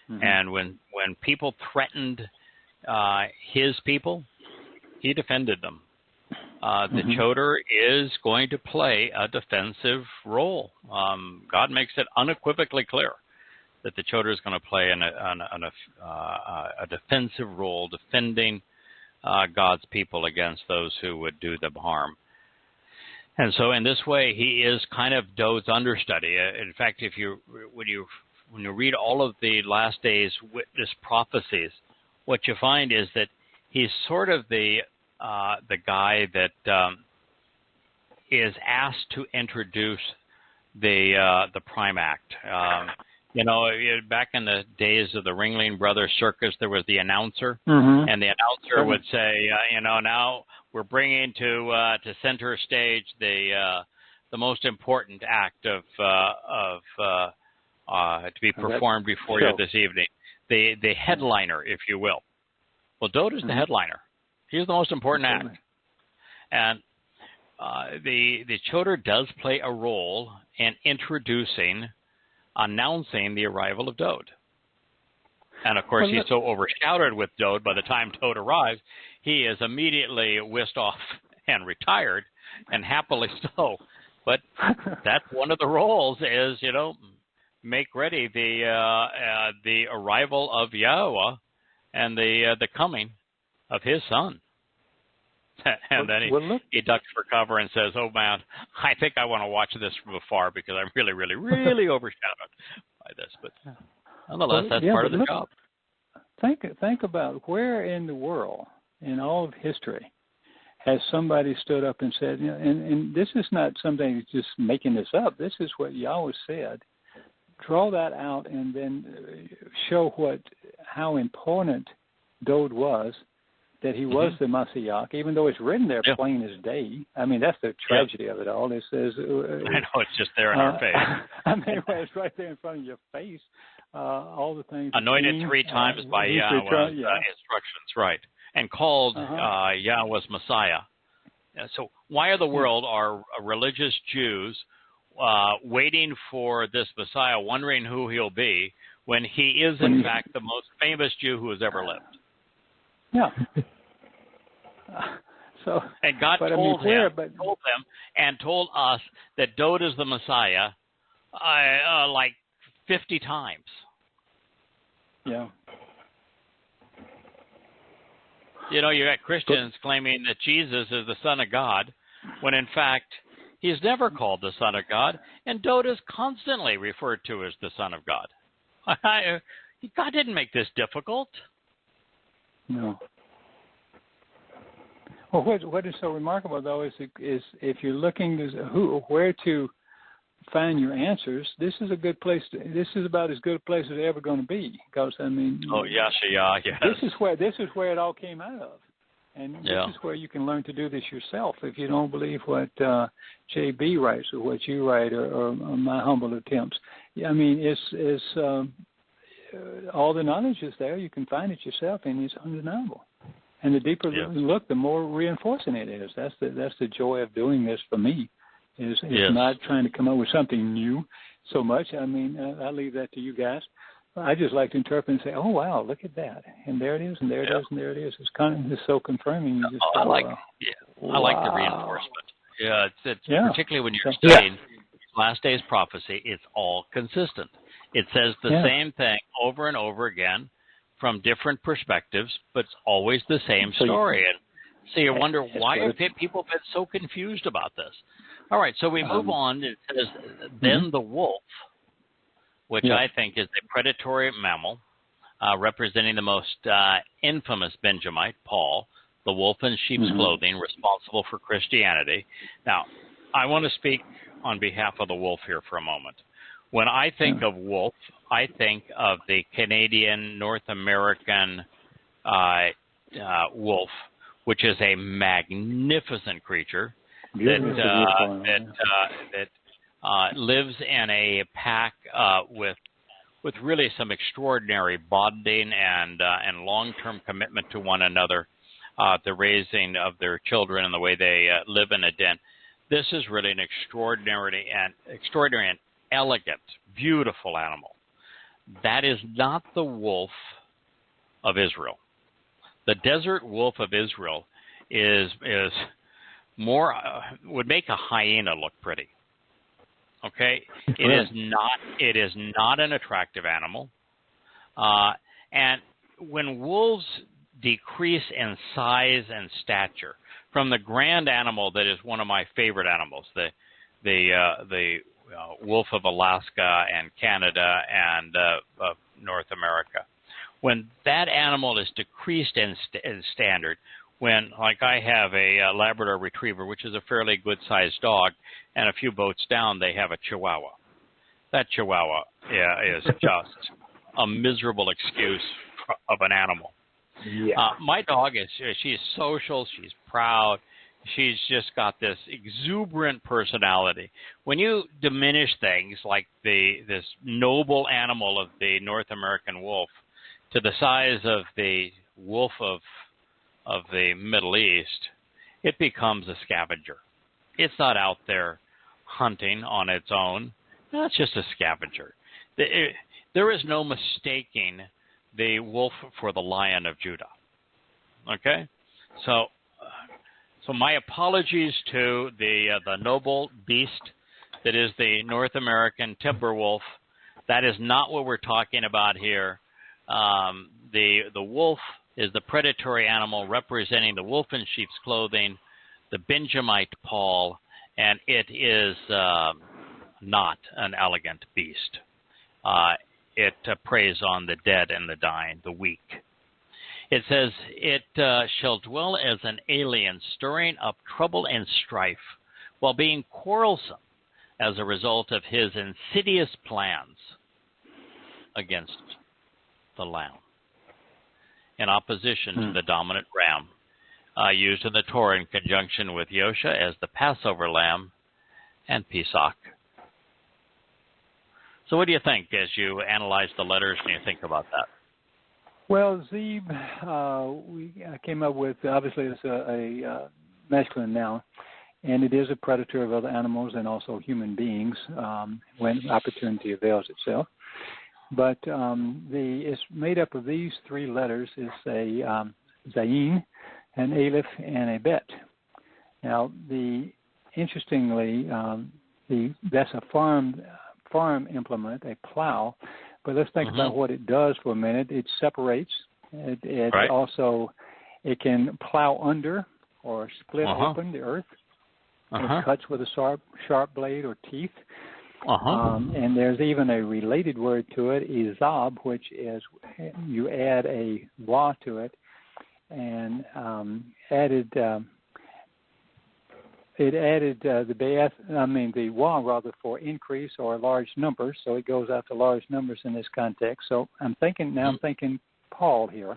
And when people threatened his people, he defended them. The chota is going to play a defensive role. God makes it unequivocally clear that the chota is going to play a defensive role, defending God's people against those who would do them harm. And so, in this way, he is kind of Dode's understudy. In fact, when you read all of the last days witness prophecies, what you find is that he's sort of the guy that is asked to introduce the prime act. Back in the days of the Ringling Brothers Circus, there was the announcer, and the announcer would say, now we're bringing to center stage the most important act to be performed before you this evening, the headliner, if you will. Well, Dode is the headliner. He's the most important act, and the chota does play a role in announcing the arrival of Dode. And, of course, he's so overshadowed with Dode, by the time Dode arrives, he is immediately whisked off and retired, and happily so. But that's one of the roles is, make ready the arrival of Yahowah and the coming of his son. And then he ducks for cover and says, "Oh man, I think I want to watch this from afar because I'm really, really, really overshadowed by this." But nonetheless, that's part of the job. Think about where in the world, in all of history, has somebody stood up and said, and this is not something that's just making this up. This is what Yahweh said. Draw that out and then show how important Dode was. That he was the Mashiach, even though it's written there plain as day. I mean, that's the tragedy of it all. It says, I know, it's just there in our face. It's right there in front of your face. All the things. Anointed 3 times by Yahweh's instructions, right. And called Yahweh's Messiah. So why in the world are religious Jews waiting for this Messiah, wondering who he'll be, when he is, in fact, the most famous Jew who has ever lived? Yeah. And God told them and told us that Dode is the Messiah like 50 times. Yeah. You got Christians claiming that Jesus is the Son of God, when in fact he's never called the Son of God, and Dode is constantly referred to as the Son of God. God didn't make this difficult. No. Well, what is so remarkable though is if you're looking where to find your answers, this is a good place. This is about as good a place as it's ever going to be, because yes. This is where it all came out of, and this is where you can learn to do this yourself. If you don't believe what J.B. writes or what you write or my humble attempts, it's all the knowledge is there. You can find it yourself, and it's undeniable. And the deeper you look, the more reinforcing it is. That's the joy of doing this for me. Is not trying to come up with something new so much. I leave that to you guys. I just like to interpret and say, "Oh wow, look at that," and there it is, and there it is, and there it is. It's so confirming. You just I like the reinforcement. Yeah, it's particularly when you're studying last days prophecy. It's all consistent. It says the same thing over and over again from different perspectives, but it's always the same story. And So you wonder why have people been so confused about this. All right, so we move on. It says, then the wolf, which I think is a predatory mammal, representing the most infamous Benjamite, Paul, the wolf in sheep's clothing, responsible for Christianity. Now, I want to speak on behalf of the wolf here for a moment. When I think of wolf, I think of the Canadian, North American wolf, which is a magnificent creature that lives in a pack with really some extraordinary bonding and long-term commitment to one another, the raising of their children and the way they live in a den. This is really an extraordinary and elegant, beautiful animal. That is not the wolf of Israel. The desert wolf of Israel is more would make a hyena look pretty. Okay, it is not an attractive animal, and when wolves decrease in size and stature from the grand animal that is one of my favorite animals, the wolf of Alaska and Canada and of North America. When that animal is decreased in standard, when, like I have a Labrador Retriever, which is a fairly good-sized dog, and a few boats down, they have a Chihuahua. That Chihuahua is just a miserable excuse of an animal. Yeah. My dog she's social, she's proud, she's just got this exuberant personality. When you diminish things like this noble animal of the North American wolf to the size of the wolf of the Middle East, it becomes a scavenger. It's not out there hunting on its own. It's just a scavenger. There is no mistaking the wolf for the Lion of Judah. Okay? So my apologies to the noble beast that is the North American timber wolf. That is not what we're talking about here. The wolf is the predatory animal representing the wolf in sheep's clothing, the Benjamite Paul, and it is not an elegant beast. It preys on the dead and the dying, the weak. It says, it shall dwell as an alien, stirring up trouble and strife, while being quarrelsome as a result of his insidious plans against the lamb, in opposition to the dominant ram, used in the Torah in conjunction with Yosha as the Passover lamb and Pesach. So what do you think as you analyze the letters and you think about that? Well, Zeb, we came up with, obviously it's a masculine noun, and it is a predator of other animals and also human beings when opportunity avails itself. But it's made up of these three letters. It's a Zayin, an Aleph, and a Bet. Now, interestingly, that's a farm implement, a plow. But let's think about what it does for a minute. It separates. It right. Also, it can plow under or split open the earth. It cuts with a sharp blade or teeth. And there's even a related word to it, izab, which is you add a wa to it, and it added the wa rather for increase or large numbers, so it goes out to large numbers in this context. So I'm thinking Paul here,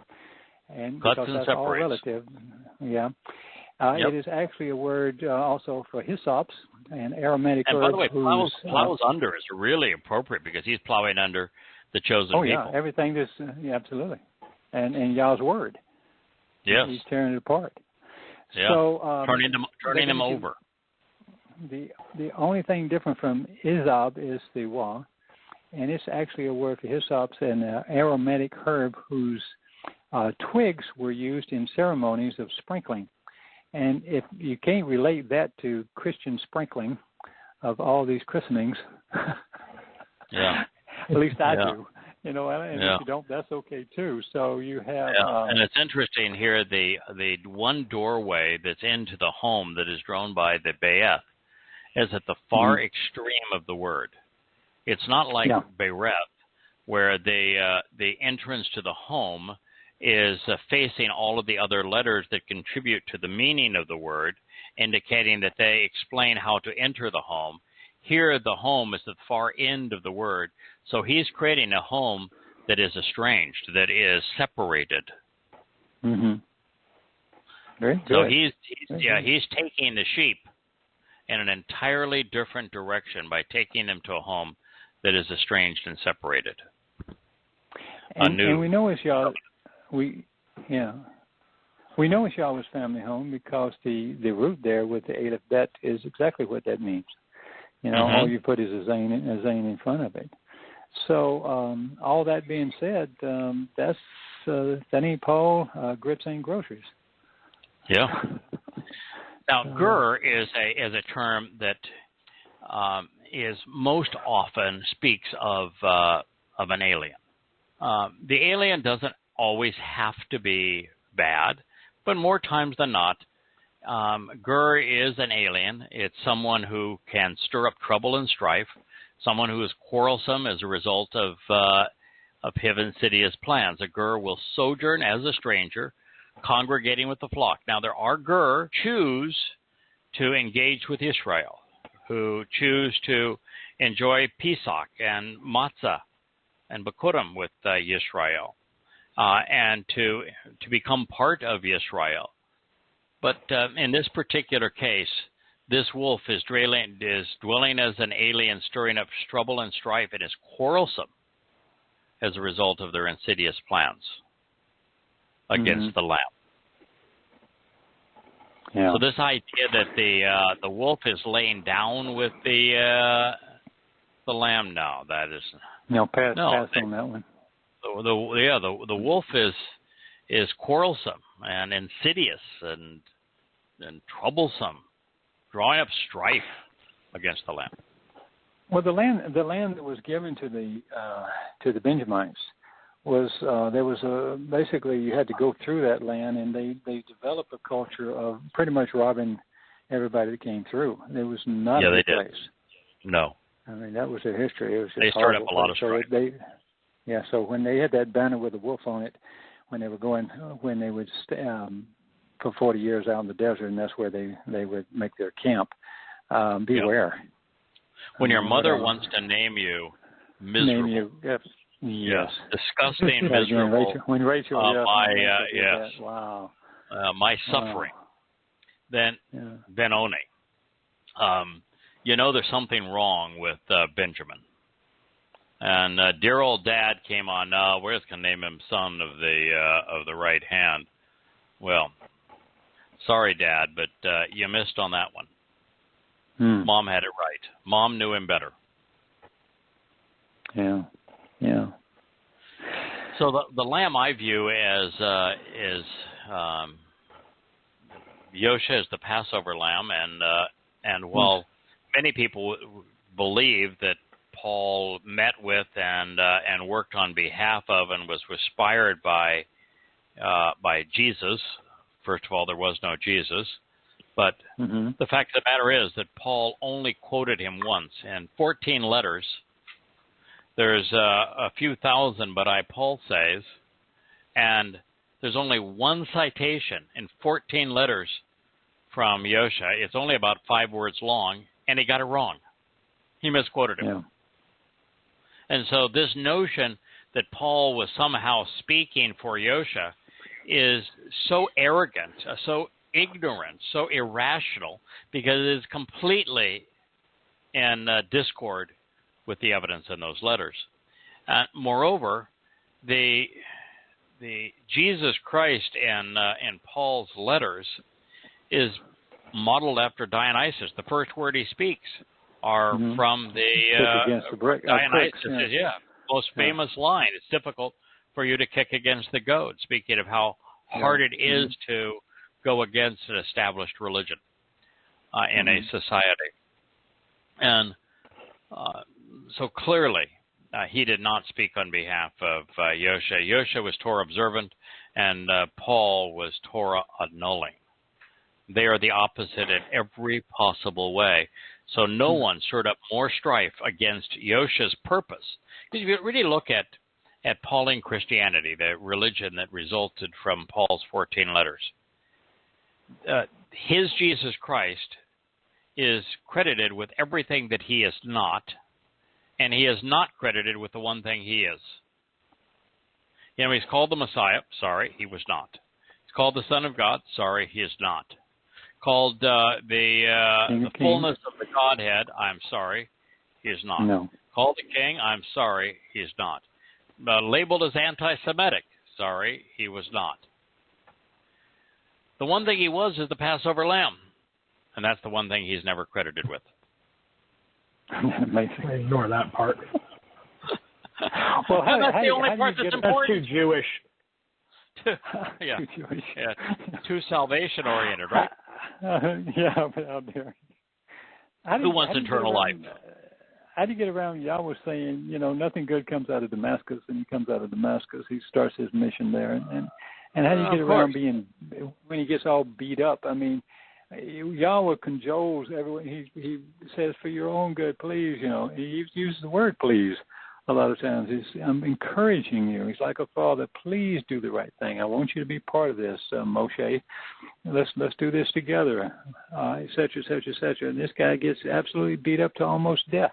and cuts because and that's separates. all relative. Yeah. It is actually a word also for hyssops, an aromatic herb. And by the way, plows under is really appropriate because he's plowing under the chosen people. Oh, yeah, everything is, absolutely. And Yah's word. Yes. He's tearing it apart. Yeah. So, turning them over. The only thing different from izab is the wa, and it's actually a word for hyssops, an aromatic herb whose twigs were used in ceremonies of sprinkling. And if you can't relate that to Christian sprinkling of all these christenings, yeah, at least I do. And if you don't, that's okay too. So you have. And it's interesting here. The one doorway that's into the home that is drawn by the Be'eth is at the far extreme of the word. It's not like Bereth, where the entrance to the home is facing all of the other letters that contribute to the meaning of the word, indicating that they explain how to enter the home. Here, the home is at the far end of the word, so he's creating a home that is estranged, that is separated. Mm-hmm. Very good. So he's taking the sheep in an entirely different direction by taking them to a home that is estranged and separated. And we know it's we know it's Yahweh's family home because the root there with the Aleph Bet is exactly what that means. All you put is a zain in front of it. So all that being said, that ain't Paul, grits ain't groceries. Yeah. Now, gur is a term that is most often speaks of an alien. The alien doesn't always have to be bad, but more times than not, gur is an alien. It's someone who can stir up trouble and strife, someone who is quarrelsome as a result of his insidious plans. A gur will sojourn as a stranger, congregating with the flock. Now, there are gur choose to engage with Israel, who choose to enjoy Pesach and Matzah and Bikurim with Yisrael, and to become part of Yisrael. But in this particular case, this wolf is dwelling as an alien, stirring up trouble and strife, and is quarrelsome as a result of their insidious plans against the Lamb. Yeah. So this idea that the wolf is laying down with the Lamb, no, that is pass on that one. The wolf is quarrelsome and insidious and troublesome, drawing up strife against the Lamb. Well, the land that was given to the Benjamites was basically you had to go through that land, and they developed a culture of pretty much robbing everybody that came through. There was not a good place. No. I mean, that was their history. It was just they stirred up a lot of strife. So when they had that banner with a wolf on it, when they would for 40 years out in the desert, and that's where they would make their camp. Beware. Yep. When your mother wants to name you miserable. Name you, yes. Disgusting, miserable. When Rachel, wow. My suffering. Then Benoni. There's something wrong with Benjamin. And dear old Dad came on. We're just gonna name him son of the right hand. Well, sorry, Dad, but you missed on that one. Mom had it right. Mom knew him better. Yeah. So the lamb I view as Yosha is the Passover lamb, and while many people believe that Paul met with and worked on behalf of and was inspired by Jesus. First of all, there was no Jesus. But the fact of the matter is that Paul only quoted him once. In 14 letters, there's a few thousand, but Paul says, and there's only one citation in 14 letters from Yosha. It's only about 5 words long, and he got it wrong. He misquoted him. Yeah. And so this notion that Paul was somehow speaking for Yosha is so arrogant, so ignorant, so irrational, because it is completely in discord with the evidence in those letters. Moreover, the Jesus Christ in Paul's letters is modeled after Dionysus. The first word he speaks are from the Dionysus. Most famous line. It's difficult for you to kick against the goad, speaking of how hard it is to go against an established religion in a society. And so clearly, he did not speak on behalf of Yosha. Yosha was Torah observant, and Paul was Torah annulling. They are the opposite in every possible way. So no one stirred up more strife against Yosha's purpose. Because if you really look at Pauline Christianity, the religion that resulted from Paul's 14 letters, his Jesus Christ is credited with everything that he is not, and he is not credited with the one thing he is. You know, he's called the Messiah. Sorry, he was not. He's called the Son of God. Sorry, he is not. Called the fullness of the Godhead. I'm sorry, he is not. No. Called the King. I'm sorry, he is not. Labeled as anti-Semitic. Sorry, he was not. The one thing he was is the Passover lamb, and that's the one thing he's never credited with. Amazing. I ignore that part. Well, that's the only part that's important. That's too Jewish. Yeah. Too Jewish. Yeah. Too salvation oriented, right? Yeah, out there. Who wants eternal life? How do you get around Yahweh saying, you know, nothing good comes out of Damascus, and he comes out of Damascus. He starts his mission there, and how do you get around being when he gets all beat up? I mean, Yahweh cajoles everyone. He says, for your own good, please. You know, he uses the word please a lot of times. I'm encouraging you. He's like a father. Please do the right thing. I want you to be part of this, Moshe. Let's do this together, et cetera, et cetera, et cetera. And this guy gets absolutely beat up to almost death.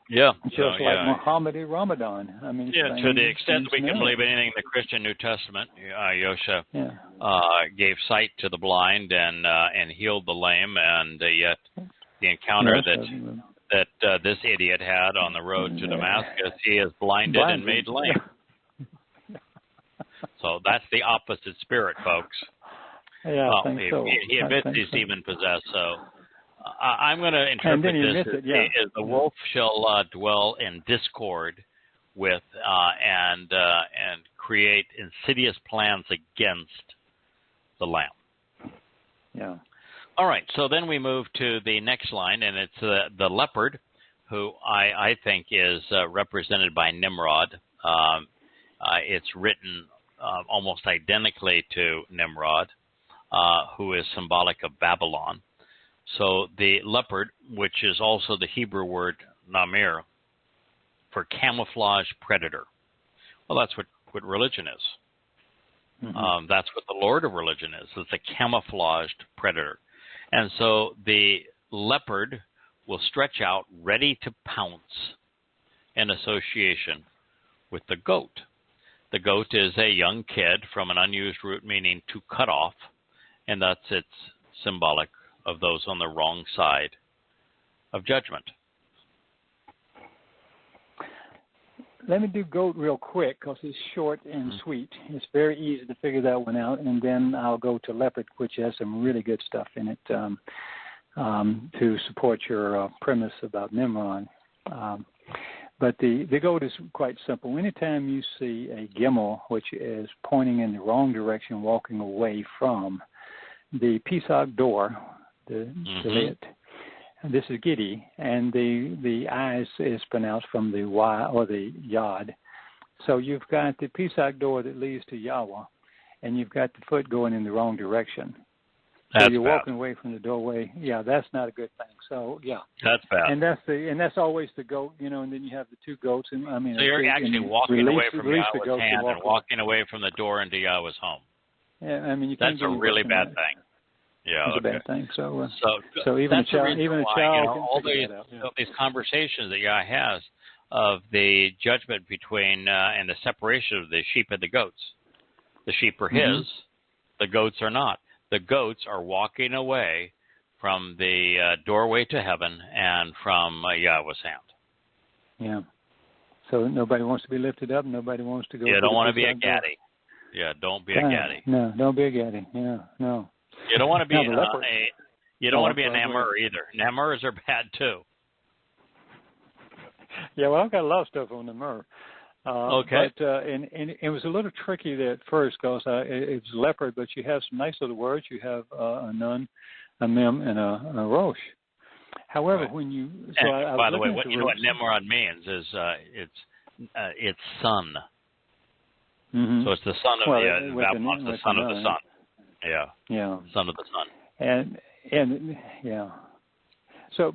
Yeah. Just like Muhammad in Ramadan. I mean, to the extent that we can believe anything in the Christian New Testament, Yosha gave sight to the blind and healed the lame, and yet the encounter that this idiot had on the road to Damascus, he is blinded and made lame. So that's the opposite spirit, folks. Yeah, well, I think so. He admits he's demon-possessed, so I'm going to interpret this as the wolf shall dwell in discord with and create insidious plans against the lamb. Yeah. All right, so then we move to the next line, and it's the leopard, who I think is represented by Nimrod. It's written almost identically to Nimrod, who is symbolic of Babylon. So the leopard, which is also the Hebrew word namir, for camouflage predator. Well, that's what religion is. Mm-hmm. That's what the Lord of religion is. It's a camouflaged predator. And so the leopard will stretch out ready to pounce in association with the goat. The goat is a young kid from an unused root meaning to cut off, and that's its symbolic of those on the wrong side of judgment. Let me do goat real quick because it's short and sweet. It's very easy to figure that one out, and then I'll go to leopard, which has some really good stuff in it to support your premise about Nimrod. But the goat is quite simple. Anytime you see a gimel, which is pointing in the wrong direction, walking away from the Pesach door, the lit, and this is Giddy, and the eyes is pronounced from the Y or the Yod. So you've got the Pesach door that leads to Yahweh, and you've got the foot going in the wrong direction. So you're walking away from the doorway. Yeah, that's not a good thing. So yeah, that's bad. And that's always the goat, you know. And then you have the two goats. And I mean, so you're actually walking away from Yahweh's hand and walking away from the door into Yahweh's home. Yeah, I mean, that's a really bad thing. Yeah, it's a bad thing. So even a child, all these conversations that Yah has of the judgment between and the separation of the sheep and the goats. The sheep are his, the goats are not. The goats are walking away from the doorway to heaven and from Yahweh's hand. Yeah. So nobody wants to be lifted up. Nobody wants to go. You don't want to be a gaddy. Yeah, don't be a gaddy. No, don't be a gaddy. Yeah, no. You don't want to be a Namur either. Namurs are bad too. Yeah, well, I've got a lot of stuff on Namur. Okay. But and it was a little tricky there at first because it's leopard, but you have some nice little words. You have a nun, a mem, and a rosh. However, when you by the way, what Nimrod means is it's its son. Mm-hmm. So it's the son of Babylon, the son of the sun. Yeah. Yeah. Son of the sun. And yeah. So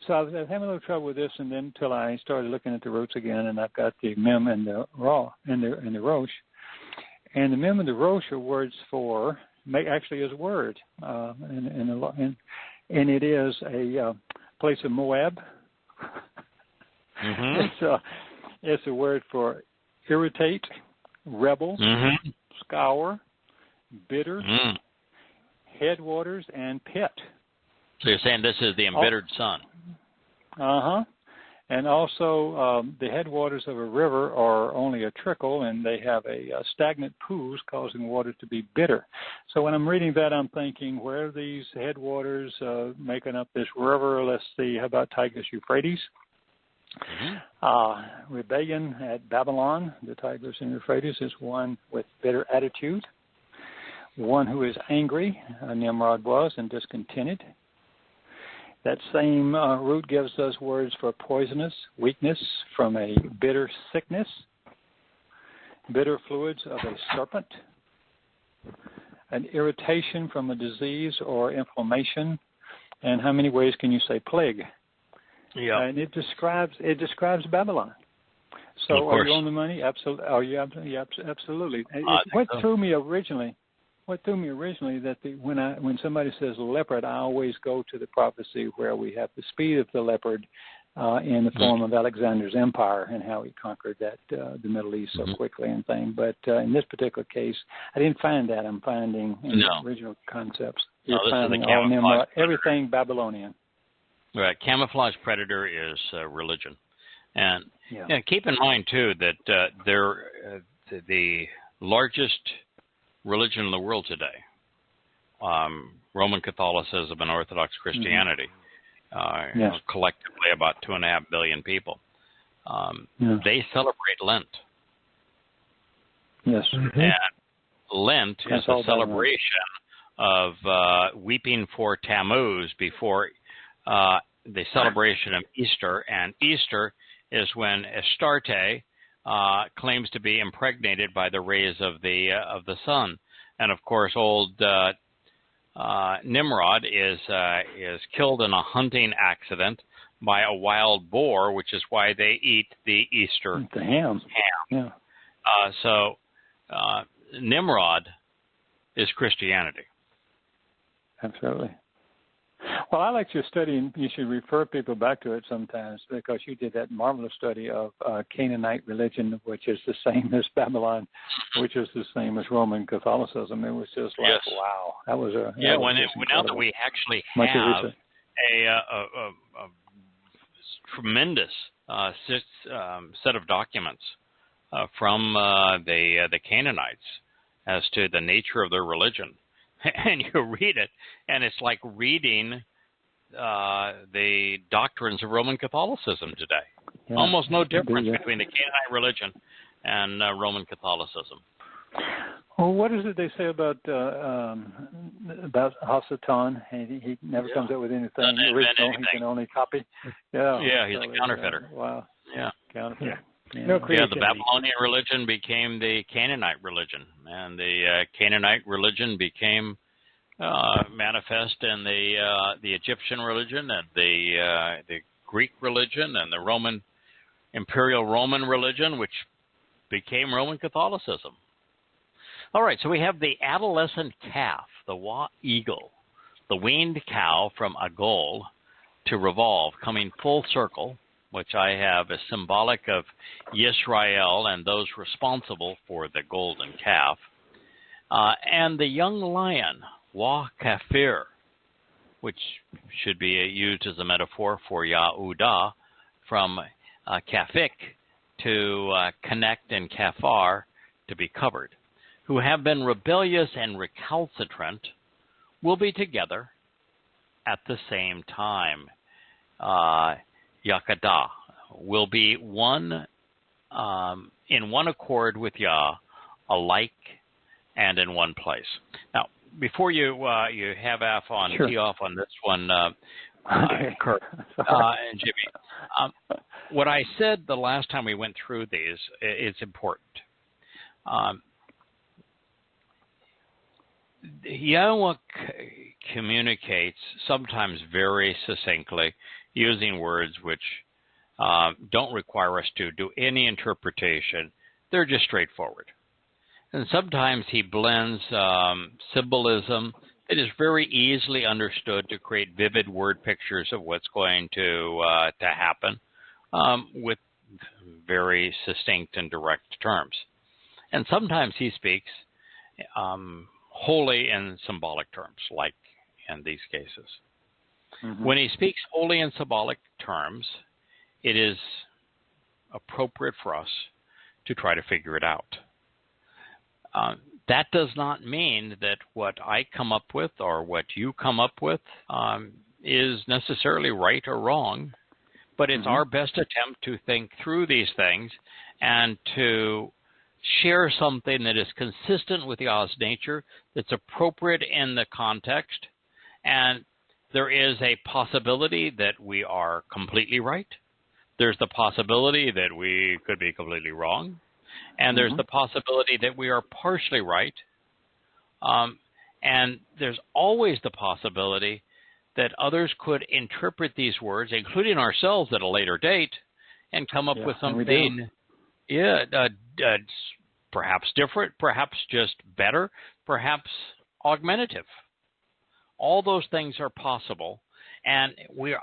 I was having a little trouble with this, and then until I started looking at the roots again, and I've got the mem and the raw and the rosh, and the mem and the rosh are words for actually is a word, and it is a place of Moab. Mm-hmm. It's a word for irritate, rebel, mm-hmm. scour, bitter, headwaters, and pit. So you're saying this is the embittered sun. Uh-huh. And also the headwaters of a river are only a trickle, and they have a stagnant pools causing water to be bitter. So when I'm reading that, I'm thinking, where are these headwaters making up this river? Let's see, how about Tigris Euphrates? Mm-hmm. Rebellion at Babylon, the Tigris and Euphrates, is one with bitter attitude. One who is angry, Nimrod was, and discontented. That same root gives us words for poisonous, weakness, from a bitter sickness, bitter fluids of a serpent, an irritation from a disease or inflammation, and how many ways can you say plague? Yeah. And it describes Babylon. So are you on the money? Absolutely. Absolutely. What threw me originally that when somebody says leopard, I always go to the prophecy where we have the speed of the leopard in the form of Alexander's empire and how he conquered the Middle East so quickly and thing. But in this particular case, I didn't find that. I'm finding in the original concepts. You're finding all Nimrod, everything Babylonian. Right. Camouflage predator is religion. And keep in mind, too, that the largest religion in the world today, Roman Catholicism and Orthodox Christianity, collectively about 2.5 billion people, they celebrate Lent. Yes. And Lent is a celebration of weeping for Tammuz before the celebration of Easter, and Easter is when Astarte claims to be impregnated by the rays of the sun, and of course, old Nimrod is killed in a hunting accident by a wild boar, which is why they eat the Easter ham. Yeah. So Nimrod is Christianity. Absolutely. Well, I like your study, and you should refer people back to it sometimes, because you did that marvelous study of Canaanite religion, which is the same as Babylon, which is the same as Roman Catholicism. It was just like, wow, that was a now that we actually have a tremendous set of documents from the Canaanites as to the nature of their religion. And you read it, and it's like reading the doctrines of Roman Catholicism today. Yeah, almost no difference between the Canaanite religion and Roman Catholicism. Well, what is it they say about Hasatan? He never comes up with anything original. He can only copy. Yeah, he's a counterfeiter. Wow. Yeah. Counterfeiter. Yeah. No the Babylonian religion became the Canaanite religion, and the Canaanite religion became manifest in the Egyptian religion, and the Greek religion, and the Imperial Roman religion, which became Roman Catholicism. All right, so we have the adolescent calf, the wa eagle, the weaned cow from Agol to revolve, coming full circle, which I have as symbolic of Yisrael and those responsible for the golden calf, and the young lion, wa kafir, which should be used as a metaphor for Yahudah, from kafik to connect, and kafar to be covered, who have been rebellious and recalcitrant, will be together at the same time. Yakadah will be one in one accord with Yah, alike and in one place. Now, before you have tee off on this one, Kurt and Jimmy. What I said the last time we went through these is important. Yahweh communicates sometimes very succinctly using words which don't require us to do any interpretation. They're just straightforward. And sometimes he blends symbolism that is very easily understood to create vivid word pictures of what's going to happen with very succinct and direct terms. And sometimes he speaks wholly in symbolic terms, like in these cases. Mm-hmm. When he speaks wholly in symbolic terms, it is appropriate for us to try to figure it out. That does not mean that what I come up with or what you come up with is necessarily right or wrong, but it's our best attempt to think through these things and to share something that is consistent with Yah's nature, that's appropriate in the context, and there is a possibility that we are completely right. There's the possibility that we could be completely wrong. And there's the possibility that we are partially right. And there's always the possibility that others could interpret these words, including ourselves at a later date, and come up with something, perhaps different, perhaps just better, perhaps augmentative. All those things are possible. And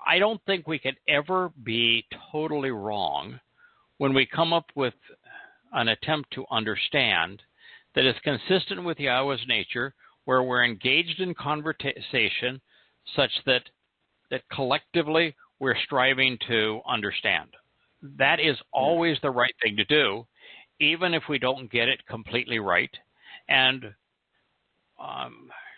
I don't think we could ever be totally wrong when we come up with an attempt to understand that is consistent with Yahweh's nature, where we're engaged in conversation such that collectively we're striving to understand. That is always the right thing to do, even if we don't get it completely right. And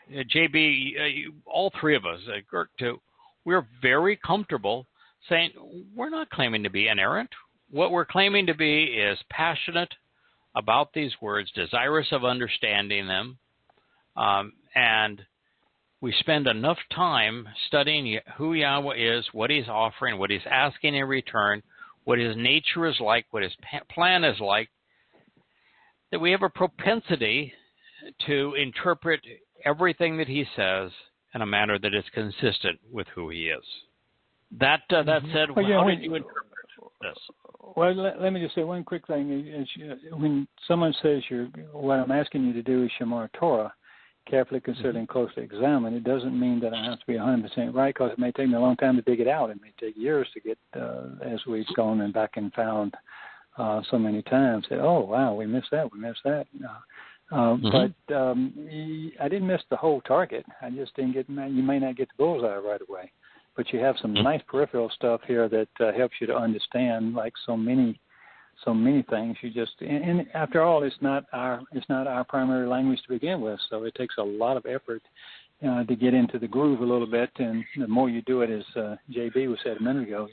JB, all three of us, Girk too, we're very comfortable saying we're not claiming to be inerrant. What we're claiming to be is passionate about these words, desirous of understanding them, and we spend enough time studying who Yahweh is, what he's offering, what he's asking in return, what his nature is like, what his plan is like, that we have a propensity to interpret everything that he says in a manner that is consistent with who he is. That said, how did you interpret this? Well, let me just say one quick thing. When someone says what I'm asking you to do is Shamar Torah, carefully consider and closely examine, it doesn't mean that I have to be 100% right, because it may take me a long time to dig it out. It may take years to get, as we've gone and back and found so many times, that, oh, wow, we missed that. But I didn't miss the whole target. I just didn't get, you may not get the bullseye right away. But you have some nice peripheral stuff here that helps you to understand, like so many things. You just, and after all, it's not our primary language to begin with, so it takes a lot of effort to get into the groove a little bit. And the more you do it, as JB was said a minute ago,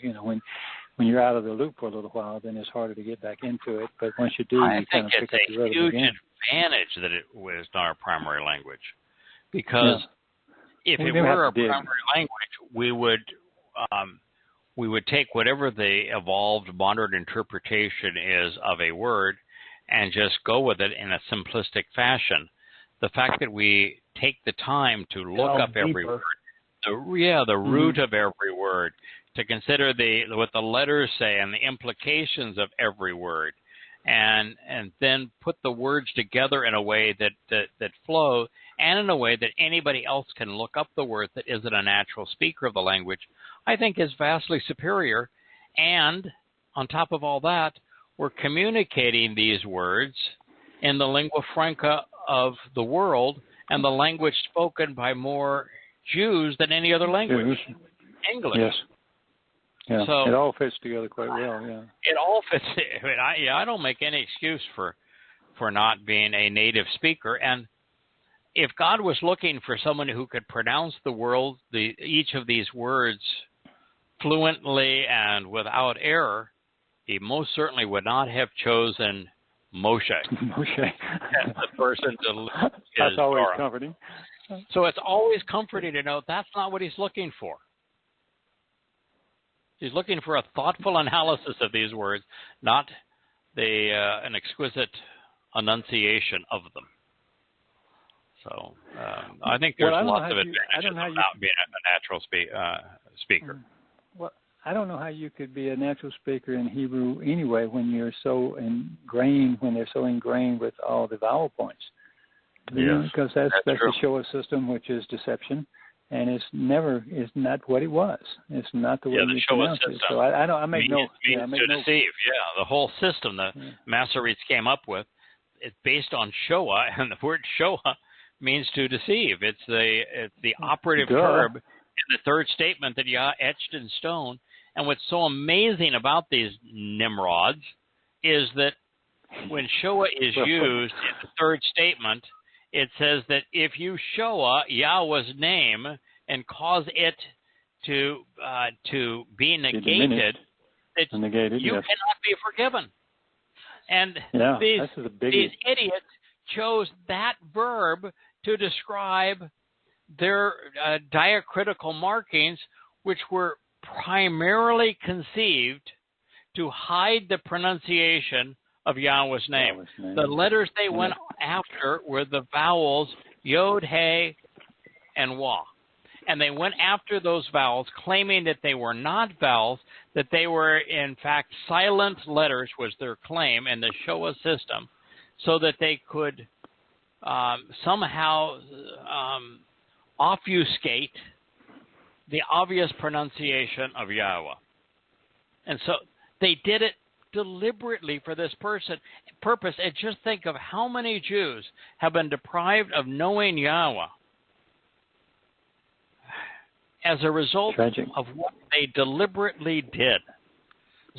when you're out of the loop for a little while, then it's harder to get back into it. But once you do, you kind of pick up the rhythm again. I think it's a huge advantage that it was not our primary language, because if it were our primary language, we would take whatever the evolved modern interpretation is of a word and just go with it in a simplistic fashion. The fact that we take the time to look up every word, the root of every word, to consider what the letters say and the implications of every word, and then put the words together in a way that flow, and in a way that anybody else can look up the word that isn't a natural speaker of the language, I think is vastly superior. And on top of all that, we're communicating these words in the lingua franca of the world and the language spoken by more Jews than any other language, English. Yes. Yeah, so it all fits together quite well, yeah. It all fits. I mean, I don't make any excuse for not being a native speaker. And if God was looking for someone who could pronounce each of these words fluently and without error, he most certainly would not have chosen Moshe as the person to lead his That's always Torah. Comforting. So it's always comforting to know that's not what he's looking for. He's looking for a thoughtful analysis of these words, not an exquisite enunciation of them. So I think there's lots of advantages about being a natural speaker. Well, I don't know how you could be a natural speaker in Hebrew anyway when you're so ingrained, when they're so ingrained with all the vowel points. Yes, because that's the Shoah system, which is deception, and it's not what it was. It's not the way you pronounce it. So I make no. Means to deceive. Yeah, the whole system that Masoretes came up with, it's based on Shoah, and the word Shoah means to deceive. It's the operative verb in the third statement that Yah etched in stone. And what's so amazing about these Nimrods is that when Shoah is used in the third statement, it says that if you Shoah Yahweh's name and cause it to be negated, you cannot be forgiven. And these idiots chose that verb to describe their diacritical markings, which were primarily conceived to hide the pronunciation of Yahweh's name. The letters they went after were the vowels Yod, He, and Wah. And they went after those vowels, claiming that they were not vowels, that they were, in fact, silent letters was their claim in the Shoah system, so that they could somehow obfuscate the obvious pronunciation of Yahweh. And so they did it deliberately for this purpose. And just think of how many Jews have been deprived of knowing Yahweh as a result of what they deliberately did.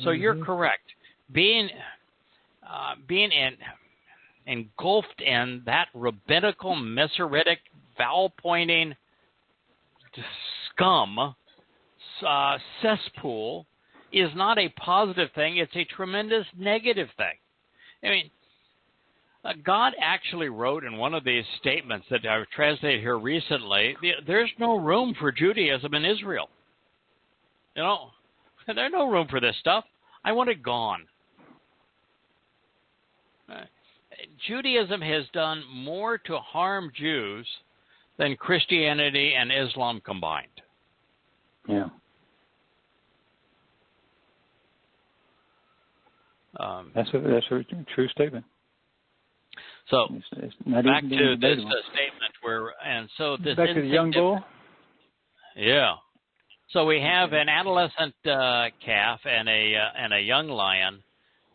So you're correct. Being engulfed in that rabbinical, Masoretic, vowel-pointing scum cesspool is not a positive thing. It's a tremendous negative thing. I mean, God actually wrote in one of these statements that I've translated here recently, there's no room for Judaism in Israel. You know, there's no room for this stuff. I want it gone. Judaism has done more to harm Jews than Christianity and Islam combined. Yeah. That's a true statement. So it's back to this statement back to the young bull. Yeah. So we have an adolescent calf and a young lion.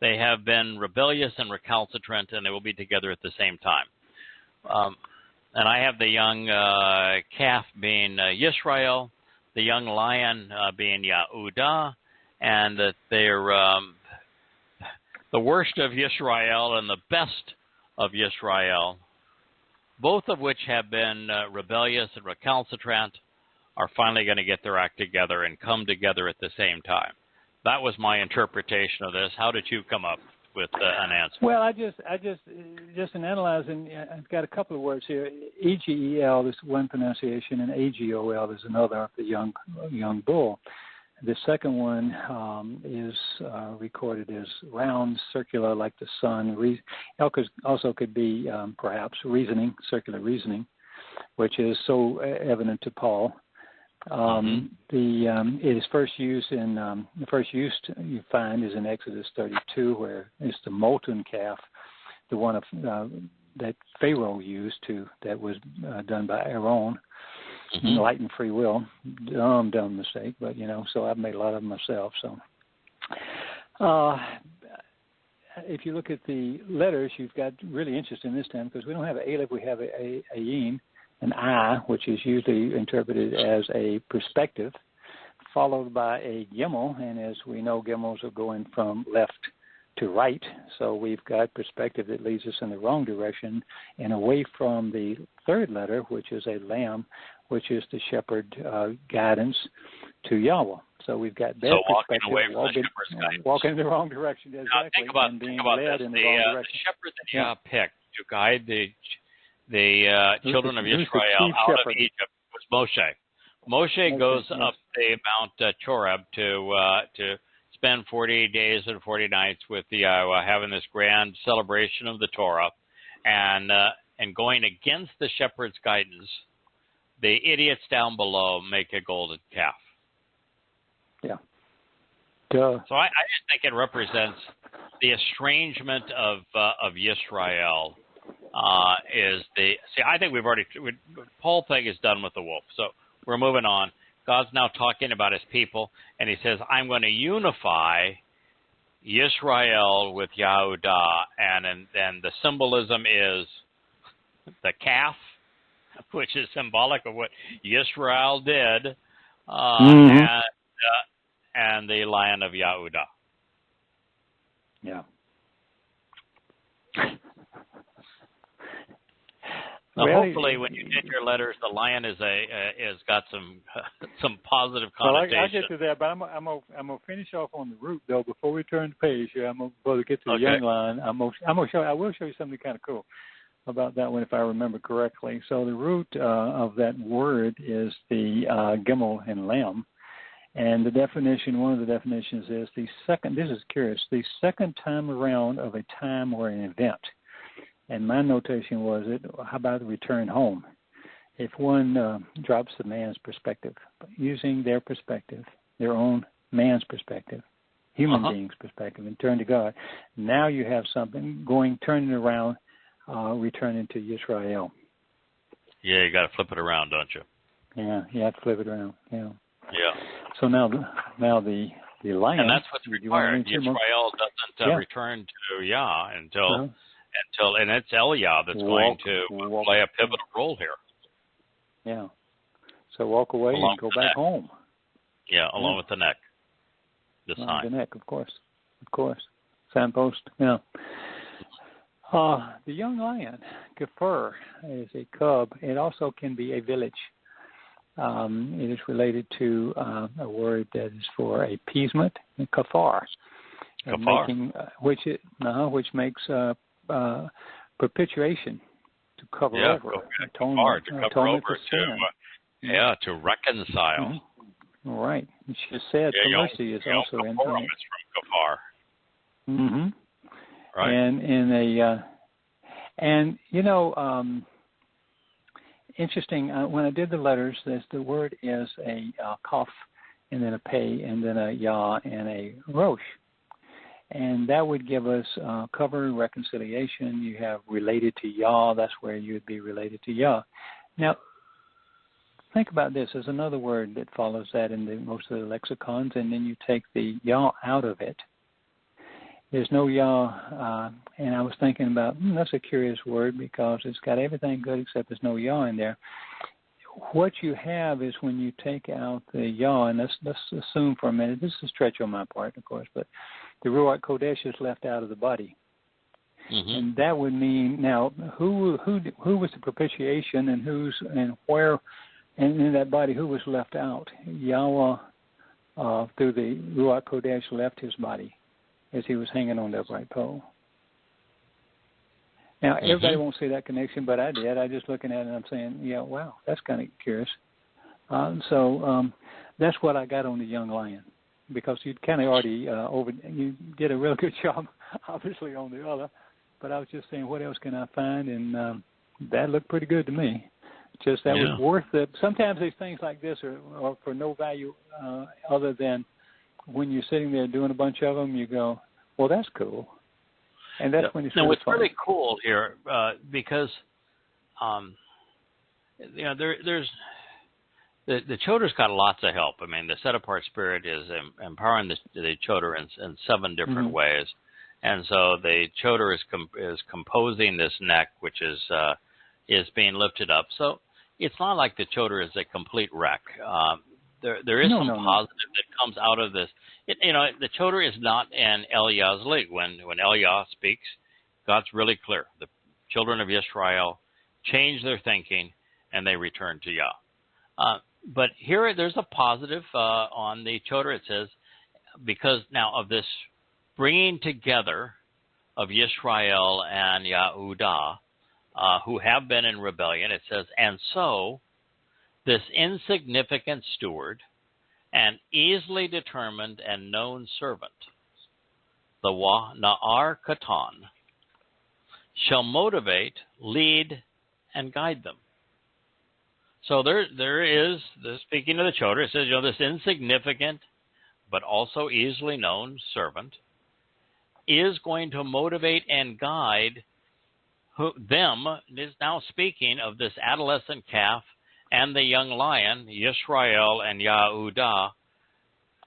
They have been rebellious and recalcitrant, and they will be together at the same time. And I have the young calf being Yisrael, the young lion being Yehudah, and that they're the worst of Yisrael and the best of Yisrael, both of which have been rebellious and recalcitrant, are finally going to get their act together and come together at the same time. That was my interpretation of this. How did you come up with an answer? Well, I just in analyzing, I've got a couple of words here. EGEL is one pronunciation, and AGOL is another of the young bull. The second one is recorded as round, circular, like the sun. Also could be perhaps reasoning, circular reasoning, which is so evident to Paul. It is first used in the first use you find is in Exodus 32, where it's the molten calf, the one of that Pharaoh used that was done by Aaron. Enlightened free will, dumb mistake, but so I've made a lot of them myself. So, if you look at the letters, you've got really interesting this time because we don't have an aleph, we have a yin, an I, which is usually interpreted as a perspective, followed by a gimel, and as we know, gimels are going from left to right, so we've got perspective that leads us in the wrong direction and away from the third letter, which is a lamb, which is the shepherd guidance to Yahweh. So we've got that perspective, walking in the wrong direction, exactly, and being led in the wrong direction. The shepherd that Yah picked to guide the children of Israel out of Egypt was Moshe. Moshe goes up the Mount Choreb to spend 40 days and 40 nights with the Yahowah, having this grand celebration of the Torah, and going against the shepherd's guidance. The idiots down below make a golden calf. Yeah. Duh. So I just think it represents the estrangement of Yisrael. I think Paul thing is done with the wolf. So we're moving on. God's now talking about his people, and he says, I'm going to unify Yisrael with Yehudah, and the symbolism is the calf, which is symbolic of what Yisrael did, and the lion of Yehudah. Yeah. Now, hopefully, when you get your letters, the lion is got some positive connotation. Well, I get to that, but I'm gonna finish off on the root though. Before we turn the page, before we get to the young lion, I will show you something kind of cool about that one if I remember correctly. So the root of that word is the gimel and lam, and the definition. One of the definitions is the second. This is curious. The second time around of a time or an event. And my notation was, how about the return home? If one drops the man's perspective, using their perspective, their own man's perspective, human being's perspective, and turn to God, now you have something turning around, returning to Yisrael. Yeah, you got to flip it around, don't you? Yeah, you have to flip it around. Yeah. Yeah. So now the lion. And that's what's required. Yisrael doesn't return to Yah until and it's Yah that's going to play a pivotal role here. Yeah. So walk away and go back home. Yeah, along with the neck. The sign. The neck, of course. Signpost. Yeah. The young lion, kafir, is a cub. It also can be a village. It is related to a word that is for appeasement, kafar. Which makes perpetuation, to cover over, atonement, to cover over, sin. To reconcile. Mm-hmm. Right. She said mercy is also in there. It's from kafar. Mm-hmm. Right. And interesting. When I did the letters, the word is a kaf, and then a pei, and then a yah, and a rosh. And that would give us cover and reconciliation. You have related to Yah. That's where you would be related to Yah. Now, think about this. There's another word that follows that in most of the lexicons, and then you take the Yah out of it. There's no Yah, and I was thinking about, that's a curious word because it's got everything good except there's no Yah in there. What you have is when you take out the Yah, and let's assume for a minute, this is a stretch on my part, of course, but the Ruach Kodesh is left out of the body. Mm-hmm. And that would mean, now, who was the propitiation and where, and in that body, who was left out? Yahweh, through the Ruach Kodesh, left his body as he was hanging on the upright pole. Now, everybody won't see that connection, but I did. I just looking at it and I'm saying, yeah, wow, that's kind of curious. So that's what I got on the young lion, because you'd kind of already you did a real good job, obviously, on the other. But I was just saying, what else can I find? And that looked pretty good to me. Just that was worth it. Sometimes these things like this are for no value other than when you're sitting there doing a bunch of them, you go, well, that's cool. And that's when you start. Now, what's really cool here, because there's the Choder's got lots of help. I mean, the set apart spirit is empowering the Choder in 7 different ways, and so the Choder is composing this neck, which is being lifted up. So it's not like the Choder is a complete wreck. There is some positive that comes out of this. The Choder is not in Eliah's league. When Eliah speaks, God's really clear. The children of Israel change their thinking and they return to Yah. But here there's a positive on the Choder. It says, because now of this bringing together of Yisrael and Yehudah, who have been in rebellion, it says, and so this insignificant steward, an easily determined and known servant, the Na'ar Katan, shall motivate, lead, and guide them. So there is, speaking of the Chota, it says, this insignificant but also easily known servant is going to motivate and guide them. It is now speaking of this adolescent calf and the young lion, Yisrael and Yehudah,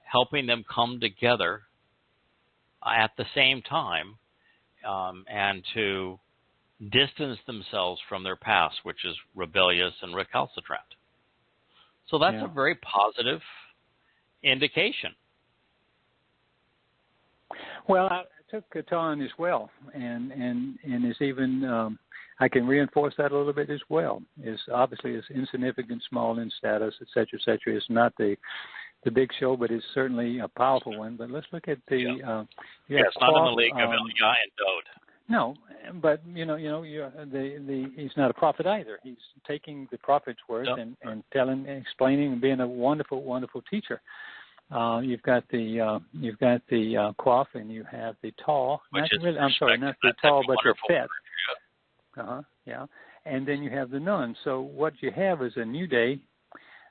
helping them come together at the same time and to distance themselves from their past, which is rebellious and recalcitrant. So that's a very positive indication. Well, I took Catan as well, and is even I can reinforce that a little bit as well. Is obviously is insignificant, small in status, etc., etc. It's not the big show, but it's certainly a powerful one. But let's look at the it's not in the league of Eliah and Dod. No, but he's not a prophet either. He's taking the prophet's words and telling, explaining, and being a wonderful, wonderful teacher. You've got the Quaff, and you have the Tall. Not the Tall, but the Fet. And then you have the Noun. So what you have is a new day,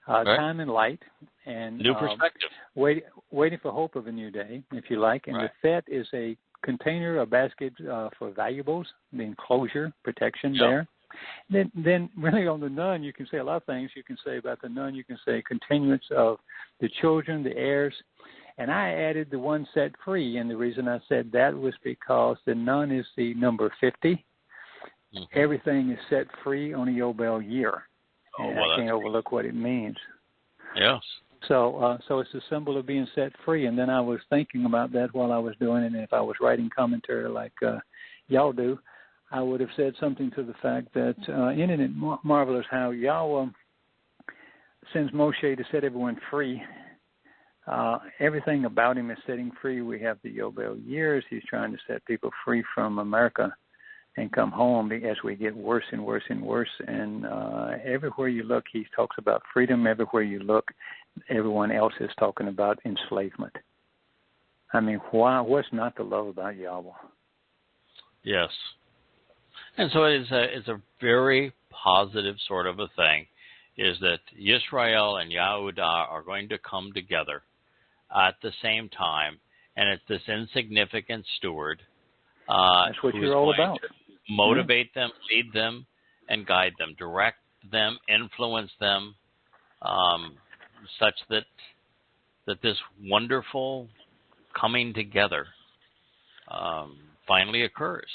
time and light, and new perspective. Waiting for hope of a new day, if you like. And the Fet is a container, a basket for valuables, the enclosure, protection there. Then really on the Noun, you can say a lot of things. You can say about the Noun, you can say continuance of the children, the heirs. And I added the one set free, and the reason I said that was because the Noun is the number 50. Mm-hmm. Everything is set free on a Yobel year. And I can't overlook what it means. Yes. So it's a symbol of being set free. And then I was thinking about that while I was doing it. And if I was writing commentary like y'all do, I would have said something to the fact that isn't it marvelous how Yahweh sends Moshe to set everyone free. Everything about him is setting free. We have the Yobel years. He's trying to set people free from America and come home as we get worse and worse and worse. And everywhere you look, he talks about freedom. Everywhere you look, everyone else is talking about enslavement. I mean, what's not to love about Yahweh? Yes. And so it's a very positive sort of a thing, is that Yisrael and Yehudah are going to come together at the same time, and it's this insignificant steward that's what you're all about. Motivate them, lead them, and guide them, direct them, influence them, such that this wonderful coming together finally occurs.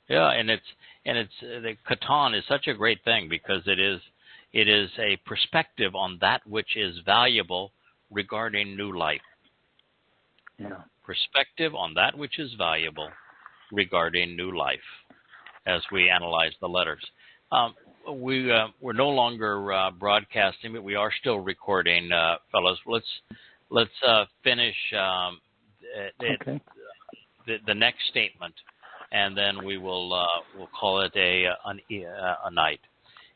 Yeah, and the Katan is such a great thing because it is a perspective on that which is valuable regarding new life. Yeah. Perspective on that which is valuable regarding new life as we analyze the letters. We're no longer broadcasting, but we are still recording, fellows. Let's finish the next statement, and then we will we'll call it a night.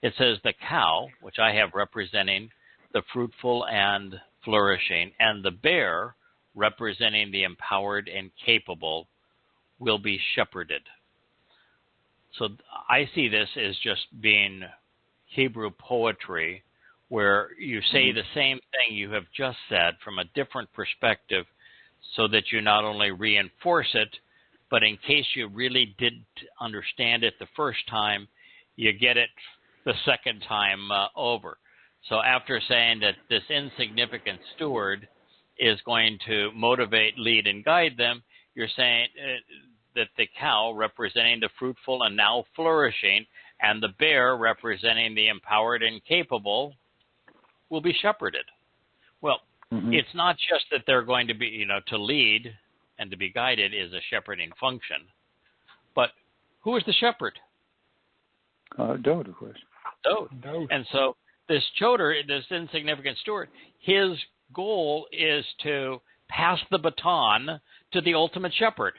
It says the cow, which I have representing the fruitful and flourishing, and the bear representing the empowered and capable, will be shepherded. So I see this as just being Hebrew poetry, where you say the same thing you have just said from a different perspective, so that you not only reinforce it, but in case you really didn't understand it the first time, you get it the second time over. So after saying that this insignificant steward is going to motivate, lead, and guide them, you're saying that the cow, representing the fruitful and now flourishing, and the bear, representing the empowered and capable, will be shepherded. Well, it's not just that they're going to be, to lead and to be guided is a shepherding function, but who is the shepherd? Dod, of course. Dod. And so this choder, this insignificant steward, his goal is to pass the baton to the ultimate shepherd.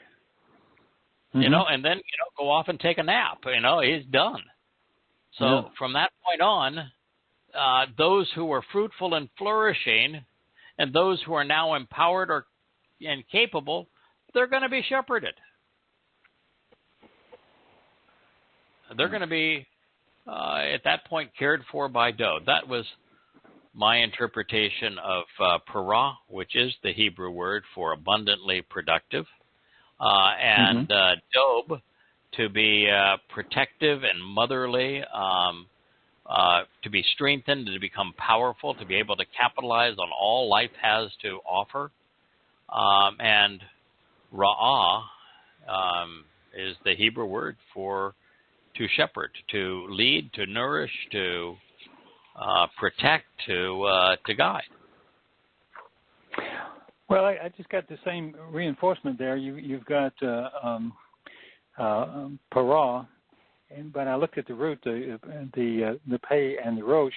And then, go off and take a nap. He's done. So from that point on, those who were fruitful and flourishing, and those who are now empowered and capable, they're going to be shepherded. They're going to be, at that point, cared for by dode. That was my interpretation of parah, which is the Hebrew word for abundantly productive, and dob, to be protective and motherly, to be strengthened, to become powerful, to be able to capitalize on all life has to offer. And ra'ah is the Hebrew word for to shepherd, to lead, to nourish, to protect, to guide. Well, I just got the same reinforcement there. You've got parah, but I looked at the root, the pay and the rosh.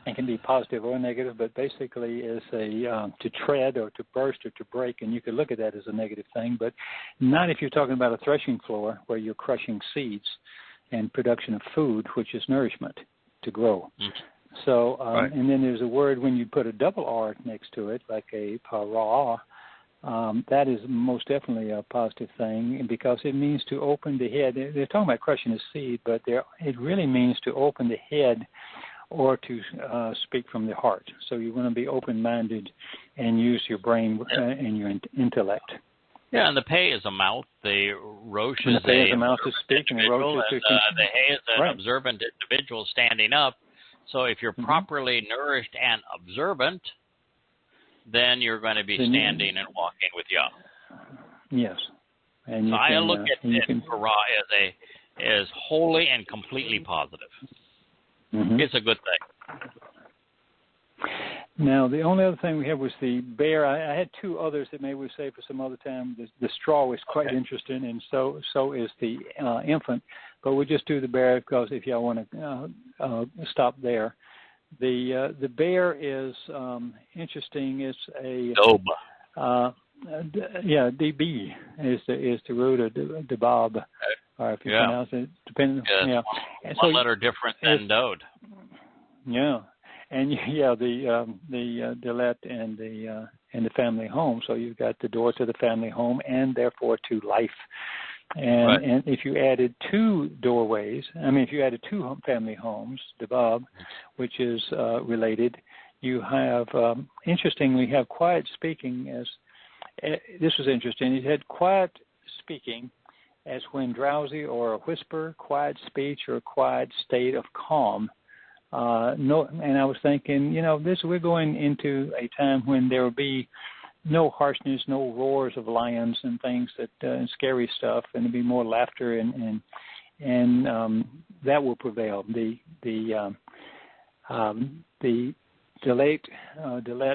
It can be positive or negative, but basically is a to tread or to burst or to break, and you could look at that as a negative thing, but not if you're talking about a threshing floor where you're crushing seeds and production of food, which is nourishment to grow. So, right. And then there's a word when you put a double R next to it, like a parah, that is most definitely a positive thing because it means to open the head. They're talking about crushing a seed, but it really means to open the head or to speak from the heart. So you want to be open-minded and use your brain and your intellect. Yeah, and the pay is a mouth. The rosh is a mouth to speak, and the rosh is the hay is an observant individual standing up. So if you're properly nourished and observant, then you're going to be standing and walking with Yah. Yes. And so I look at parah as wholly and completely positive. It's a good thing. Now, the only other thing we had was the bear. I had two others that maybe we'll save for some other time. The straw was quite interesting, and so is the infant. But we'll just do the bear because if y'all want to stop there. The bear is interesting. It's a DB is the root of Debab, or if you pronounce it, depending. One letter different than dode. Yeah, and the Delet and the family home. So you've got the door to the family home, and therefore to life. And if you added two doorways, if you added two family homes, Debab, which is related, you have, interestingly, have quiet speaking as, this was interesting, you had quiet speaking as when drowsy or a whisper, quiet speech or a quiet state of calm. And I was thinking, we're going into a time when there will be no harshness, no roars of lions and things and scary stuff, and there'll be more laughter and that will prevail. The Delet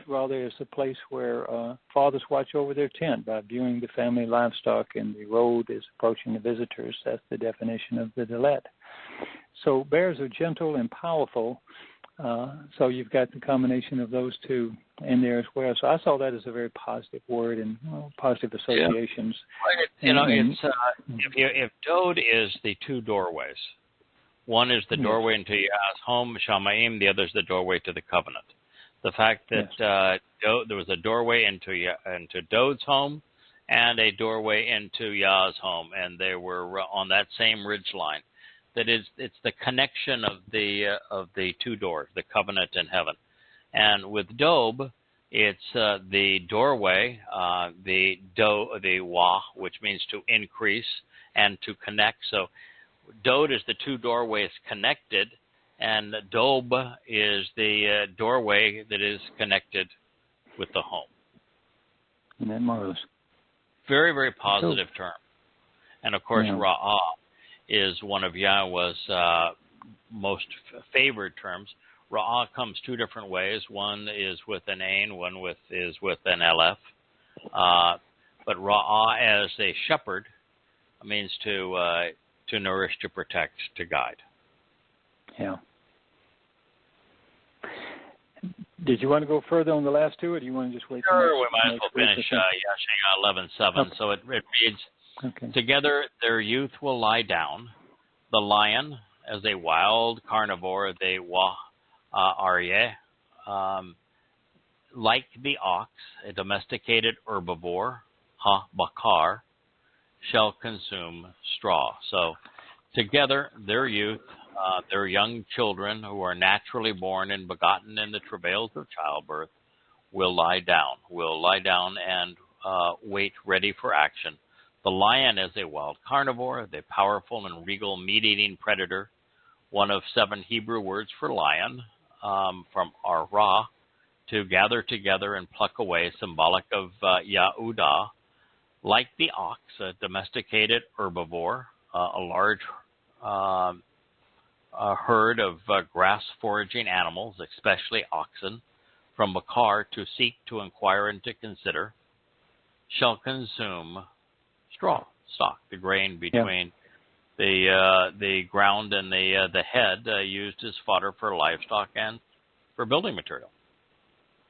rather is a place where fathers watch over their tent by viewing the family livestock, and the road is approaching the visitors. That's the definition of the Delet. So bears are gentle and powerful. So you've got the combination of those two in there as well. So I saw that as a very positive word and positive associations. If dode is the two doorways, one is the doorway into Yah's home, Shamayim, the other is the doorway to the covenant. The fact that there was a doorway into Dode's home and a doorway into Yah's home, and they were on that same ridge line. That is, it's the connection of the two doors, the covenant and heaven. And with Dob, it's the doorway, the wah, which means to increase and to connect. So Dod is the two doorways connected, and Dob is the doorway that is connected with the home. Isn't that marvelous? Very, very positive term. And of course, Ra'ah is one of Yahweh's most favored terms. Ra'ah comes two different ways. One is with an ain, one is with an elef. But Ra'ah as a shepherd means to nourish, to protect, to guide. Yeah. Did you want to go further on the last two, or do you want to just wait? Sure, we might as well finish Yashaya 11:7. Okay. So it reads, Together their youth will lie down. The lion, as a wild carnivore, they aryeh. Like the ox, a domesticated herbivore, bakar, shall consume straw. So together, their youth, their young children who are naturally born and begotten in the travails of childbirth will lie down and wait ready for action. The lion is a wild carnivore, the powerful and regal meat-eating predator, one of 7 Hebrew words for lion, from arah, to gather together and pluck away, symbolic of Yahudah. Like the ox, a domesticated herbivore, a large herd of grass-foraging animals, especially oxen, from bakar, to seek, to inquire, and to consider, shall consume straw, stalk, the grain between the ground and the head, used as fodder for livestock and for building material.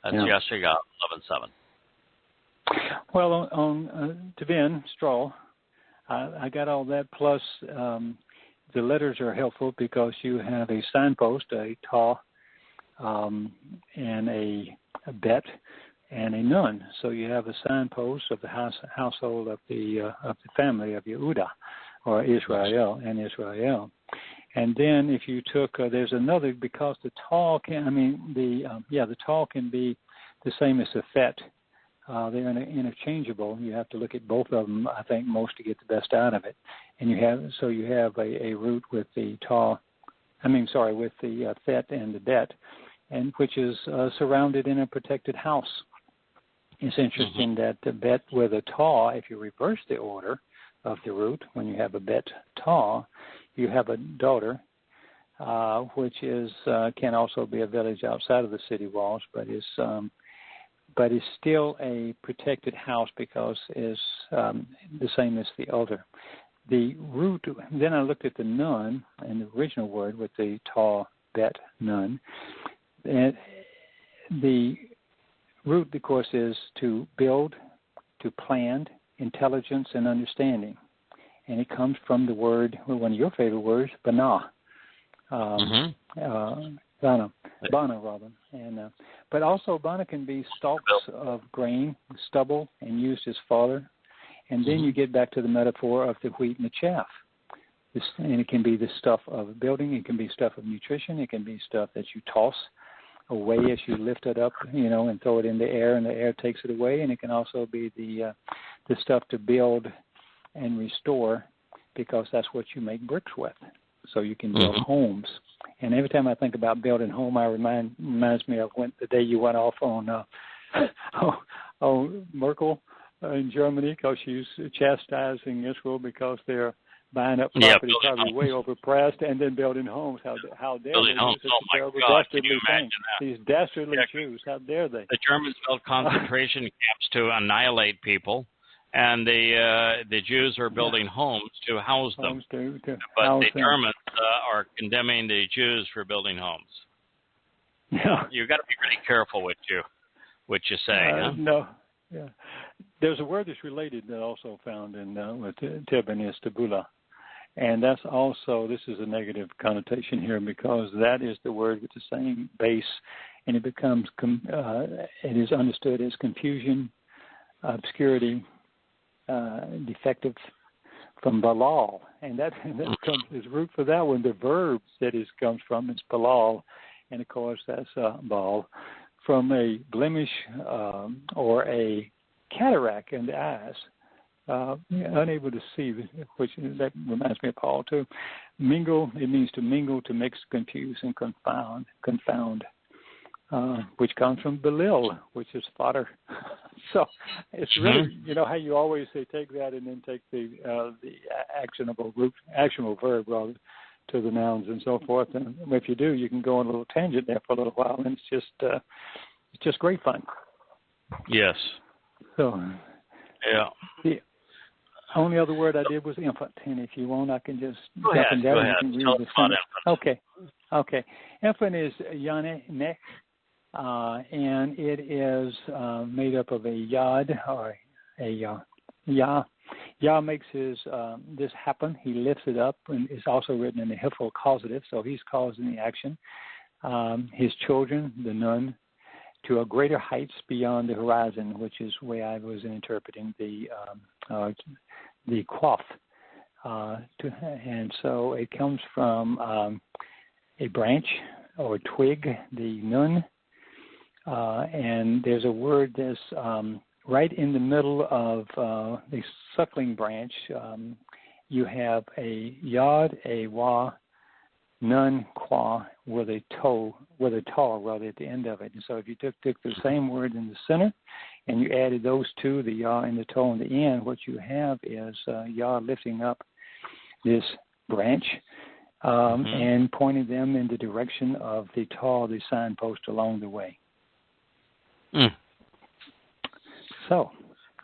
That's Yeshua 11:7. Well, on Tevin, straw, I got all that, plus the letters are helpful because you have a signpost, a Towrah, and a bet, and a Noun. So you have a signpost of the household of the family of Yehudah, or Israel, and Israel. And then if you took, there's another, because the Towrah the Towrah can be the same as the Fet. They're interchangeable. You have to look at both of them, I think, most to get the best out of it. And you have a root with the with the Fet and the Bet, and which is surrounded in a protected house. It's interesting that the Bet with a Towrah, if you reverse the order of the root, when you have a Bet Towrah, you have a daughter, which is can also be a village outside of the city walls, but is still a protected house because it's the same as the elder. The root, then I looked at the Noun and the original word with the Towrah, Bet, Noun. And the root, of course, is to build, to plan, intelligence, and understanding. And it comes from the word, one of your favorite words, bana. Bana, rather. And but also bana can be stalks of grain, stubble, and used as fodder. And then you get back to the metaphor of the wheat and the chaff. And it can be the stuff of building. It can be stuff of nutrition. It can be stuff that you toss away as you lift it up, and throw it in the air, and the air takes it away. And it can also be the stuff to build and restore, because that's what you make bricks with. So you can build homes. And every time I think about building home, reminds me of the day you went off on Merkel in Germany, because she's chastising Israel because they're buying up property probably way overpriced, and then building homes. How dare building they? homes. Oh my God! Can you imagine that? These dastardly Jews. How dare they? The Germans built concentration camps to annihilate people, and the Jews are building homes to house them. But the Germans are condemning the Jews for building homes. Yeah, you've got to be really careful what you say. No, yeah. There's a word that's related that also found in with Tevin is tabula, and that's also, this is a negative connotation here, because that is the word with the same base, and it becomes it is understood as confusion, obscurity, defective, from balal, and that comes as root for that one. The verb that it comes from is balal, and of course that's bal, from a blemish or a cataract in the eyes, unable to see, which that reminds me of Paul too. Mingle, it means to mingle, to mix, confuse, and confound, which comes from belil, which is fodder. So it's really, how you always say take that and then take the actionable verb rather to the nouns and so forth. And if you do, you can go on a little tangent there for a little while, and it's just great fun. Yes. So yeah. The only other word I did was infant, and if you want, I can just go ahead. You can read the sentence. Okay. Infant is Yane Nech. And it is made up of a yad, or a yah. Yah makes this happen. He lifts it up, and it's also written in the Hiphil causative, so he's causing the action. his children, the Noun, to a greater heights beyond the horizon, which is the way I was interpreting the quaff. And so it comes from a branch or twig, the Noun, and there's a word that's right in the middle of the suckling branch. You have a yod, a wah, Noun, qua, with a taw rather at the end of it. And so if you took the same word in the center and you added those two, the yah and the taw in the end, what you have is yah lifting up this branch and pointing them in the direction of the taw, the signpost along the way. So,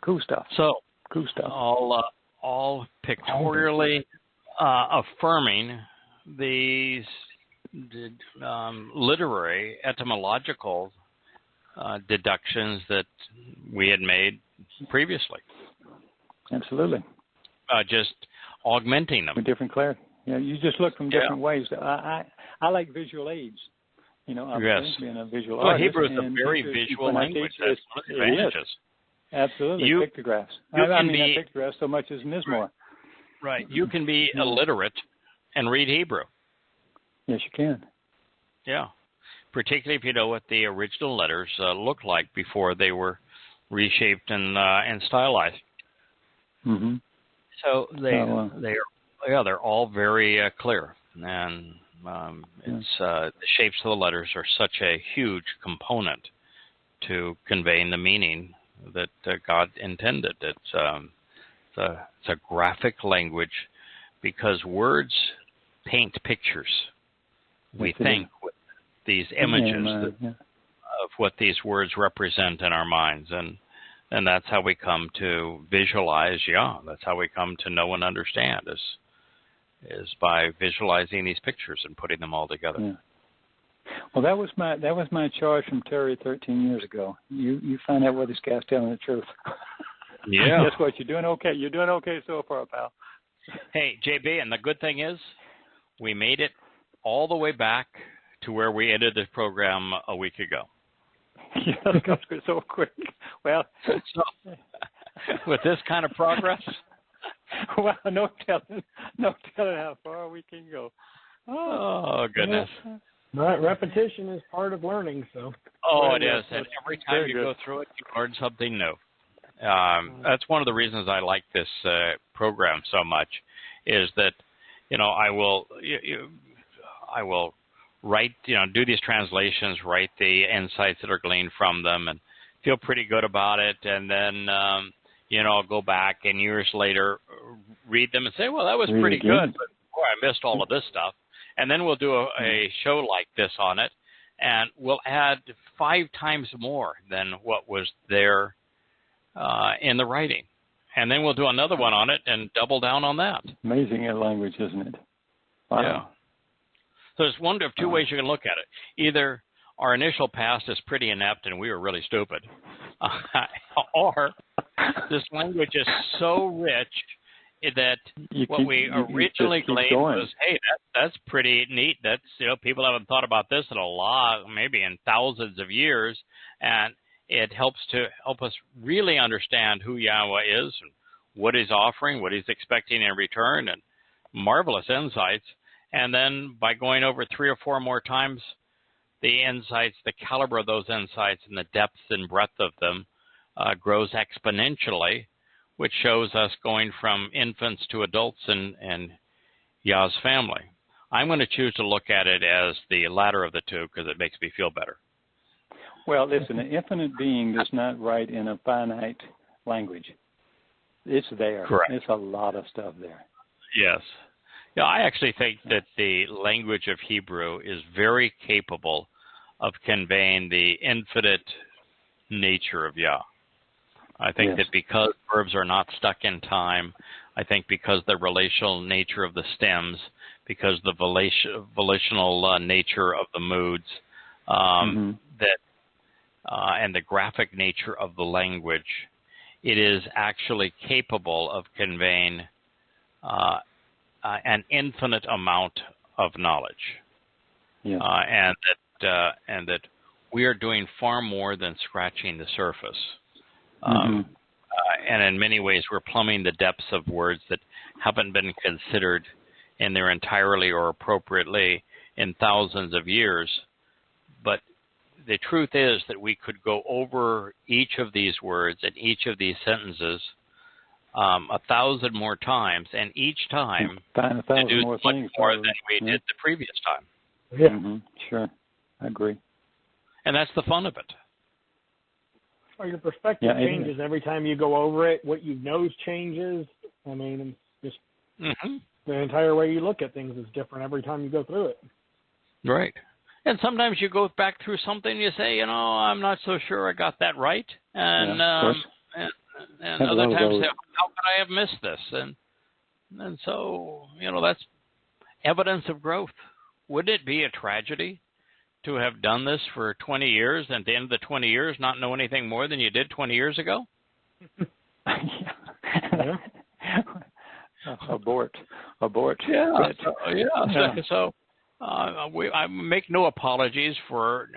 cool stuff. All pictorially affirming these literary etymological deductions that we had made previously. Absolutely. Just augmenting them. With different clarity. Yeah, you just look from different ways. I like visual aids. You know, I'm being a visual artist. Hebrew is a very visual language. That's one of the advantages. Absolutely. Pictographs. I mean, not pictographs so much as Mizmor. Right. You can be illiterate and read Hebrew. Yes, you can. Yeah. Particularly if you know what the original letters looked like before they were reshaped and stylized. Mm-hmm. So they're all very clear, and it's the shapes of the letters are such a huge component to conveying the meaning that God intended. It's a graphic language because words paint pictures. We think with these images of what these words represent in our minds, and that's how we come to visualize Yah. That's how we come to know and understand is by visualizing these pictures and putting them all together. Yeah. Well, that was my charge from Terry 13 years ago. You find out whether this guy's telling the truth. Yeah. Guess what? You're doing okay. You're doing okay so far, pal. Hey, JB, and the good thing is we made it all the way back to where we ended this program a week ago. Yeah, it goes so quick. Well, so, with this kind of progress, well, no telling how far we can go. Oh goodness! Right, repetition is part of learning. So. Oh, it is, and every time you go through it, you learn something new. That's one of the reasons I like this program so much, is that I will write, do these translations, write the insights that are gleaned from them, and feel pretty good about it. And then, I'll go back and years later read them and say, well, that was pretty good, but boy, I missed all of this stuff. And then we'll do a show like this on it, and we'll add 5 times more than what was there in the writing. And then we'll do another one on it and double down on that. Amazing language, isn't it? Wow. Yeah. So there's one of 2 ways you can look at it. Either our initial past is pretty inept and we were really stupid, or this language is so rich that what we originally claimed was, hey, that's pretty neat. That's people haven't thought about this in a lot, maybe in thousands of years, and it helps us really understand who Yahweh is and what He's offering, what He's expecting in return, and marvelous insights. And then by going over 3 or 4 more times, the insights, the caliber of those insights and the depth and breadth of them grows exponentially, which shows us going from infants to adults in Yah's family. I'm going to choose to look at it as the latter of the two because it makes me feel better. Well, listen, an infinite being does not write in a finite language. It's there. Correct. It's a lot of stuff there. Yes. Yeah, I actually think that the language of Hebrew is very capable of conveying the infinite nature of Yah. I think that because verbs are not stuck in time, I think because the relational nature of the stems, because the volitional nature of the moods, and the graphic nature of the language, it is actually capable of conveying an infinite amount of knowledge. Yeah. And that that we are doing far more than scratching the surface. And in many ways, we're plumbing the depths of words that haven't been considered in their entirely or appropriately in thousands of years. But the truth is that we could go over each of these words and each of these sentences 1,000 more times, and each time do more much things more than we did the previous time. Yeah. Sure, I agree. And that's the fun of it. Or your perspective changes every time you go over it. What you know changes. I mean, just the entire way you look at things is different every time you go through it. Right. And sometimes you go back through something and you say, I'm not so sure I got that right. And and other times say, how could I have missed this? And so, that's evidence of growth. Wouldn't it be a tragedy to have done this for 20 years and at the end of the 20 years not know anything more than you did 20 years ago? Abort. Yeah. So I make no apologies for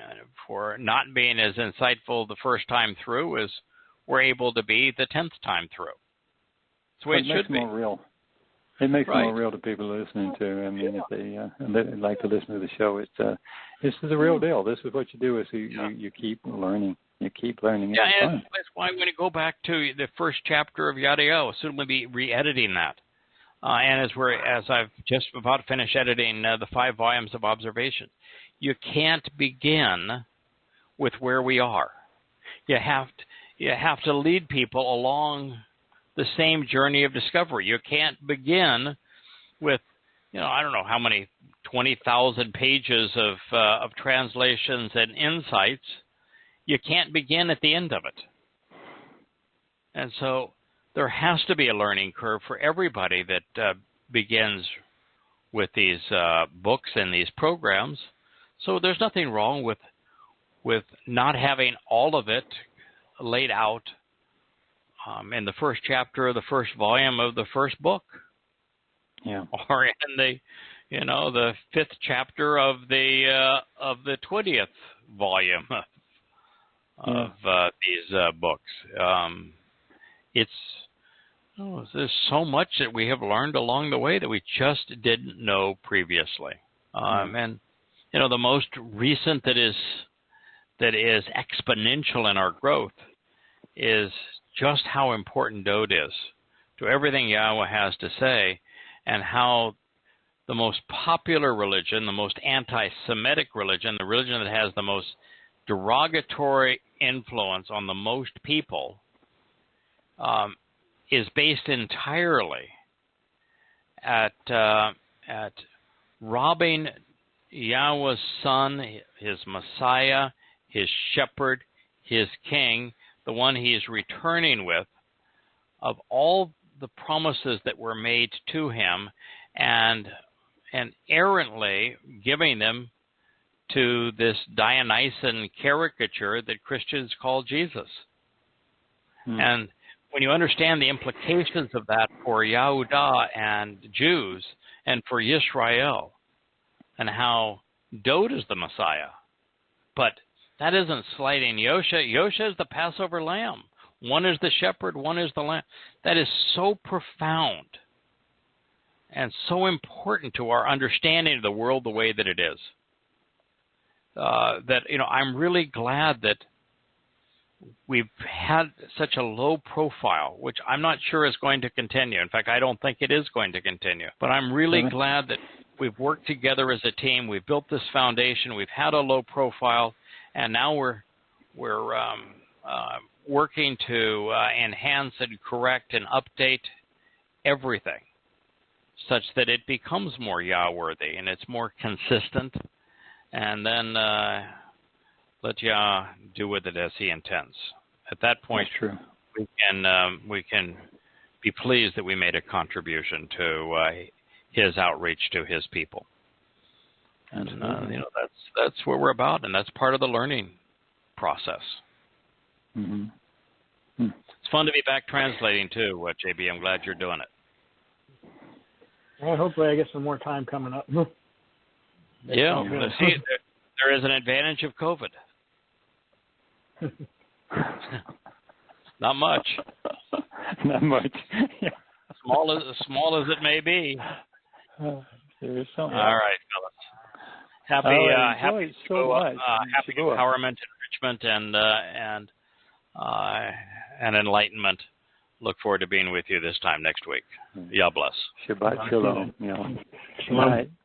not being as insightful the first time through as we're able to be the 10th time through. That's the way it should be. More real. It makes it more real to people listening to. I mean, if they like to listen to the show, this is the real deal. This is what you do: is you keep learning. You keep learning. Yeah, and that's why I'm going to go back to the first chapter of Yada Yahweh. Soon we'll be re-editing that. And as I've just about finished editing the 5 volumes of observation, you can't begin with where we are. You have to lead people along the same journey of discovery. You can't begin with, I don't know how many 20,000 pages of translations and insights. You can't begin at the end of it. And so there has to be a learning curve for everybody that begins with these books and these programs. So there's nothing wrong with not having all of it laid out in the first chapter of the first volume of the first book. Yeah. Or in the the 5th chapter of the 20th volume of these books. There's so much that we have learned along the way that we just didn't know previously. And the most recent that is exponential in our growth is just how important Dode is to everything Yahweh has to say, and how the most popular religion, the most anti-Semitic religion, the religion that has the most derogatory influence on the most people, is based entirely at robbing Yahweh's Son, his Messiah, his Shepherd, his King, the one he is returning with, of all the promises that were made to him, and errantly giving them to this Dionysian caricature that Christians call Jesus. And when you understand the implications of that for Yehudah and Jews and for Yisrael, and how Dode is the Messiah, but that isn't slighting Yosha. Yosha is the Passover lamb. One is the shepherd, one is the lamb. That is so profound and so important to our understanding of the world the way that it is. I'm really glad that we've had such a low profile, which I'm not sure is going to continue. In fact, I don't think it is going to continue. But I'm really glad that we've worked together as a team. We've built this foundation. We've had a low profile, and now we're working to enhance and correct and update everything such that it becomes more Yah-worthy and it's more consistent. And then let Yah do with it as he intends. At that point, we can be pleased that we made a contribution to his outreach to his people. And that's what we're about, and that's part of the learning process. It's fun to be back translating too, JB. I'm glad you're doing it. Well, hopefully I get some more time coming up. Yeah, there is an advantage of COVID. Not much. Not much. Yeah. Small as it may be. There is something. All right, fellas. Happy empowerment, enrichment, and enlightenment. Look forward to being with you this time next week. Yah bless. Shabbat shalom. Shalom.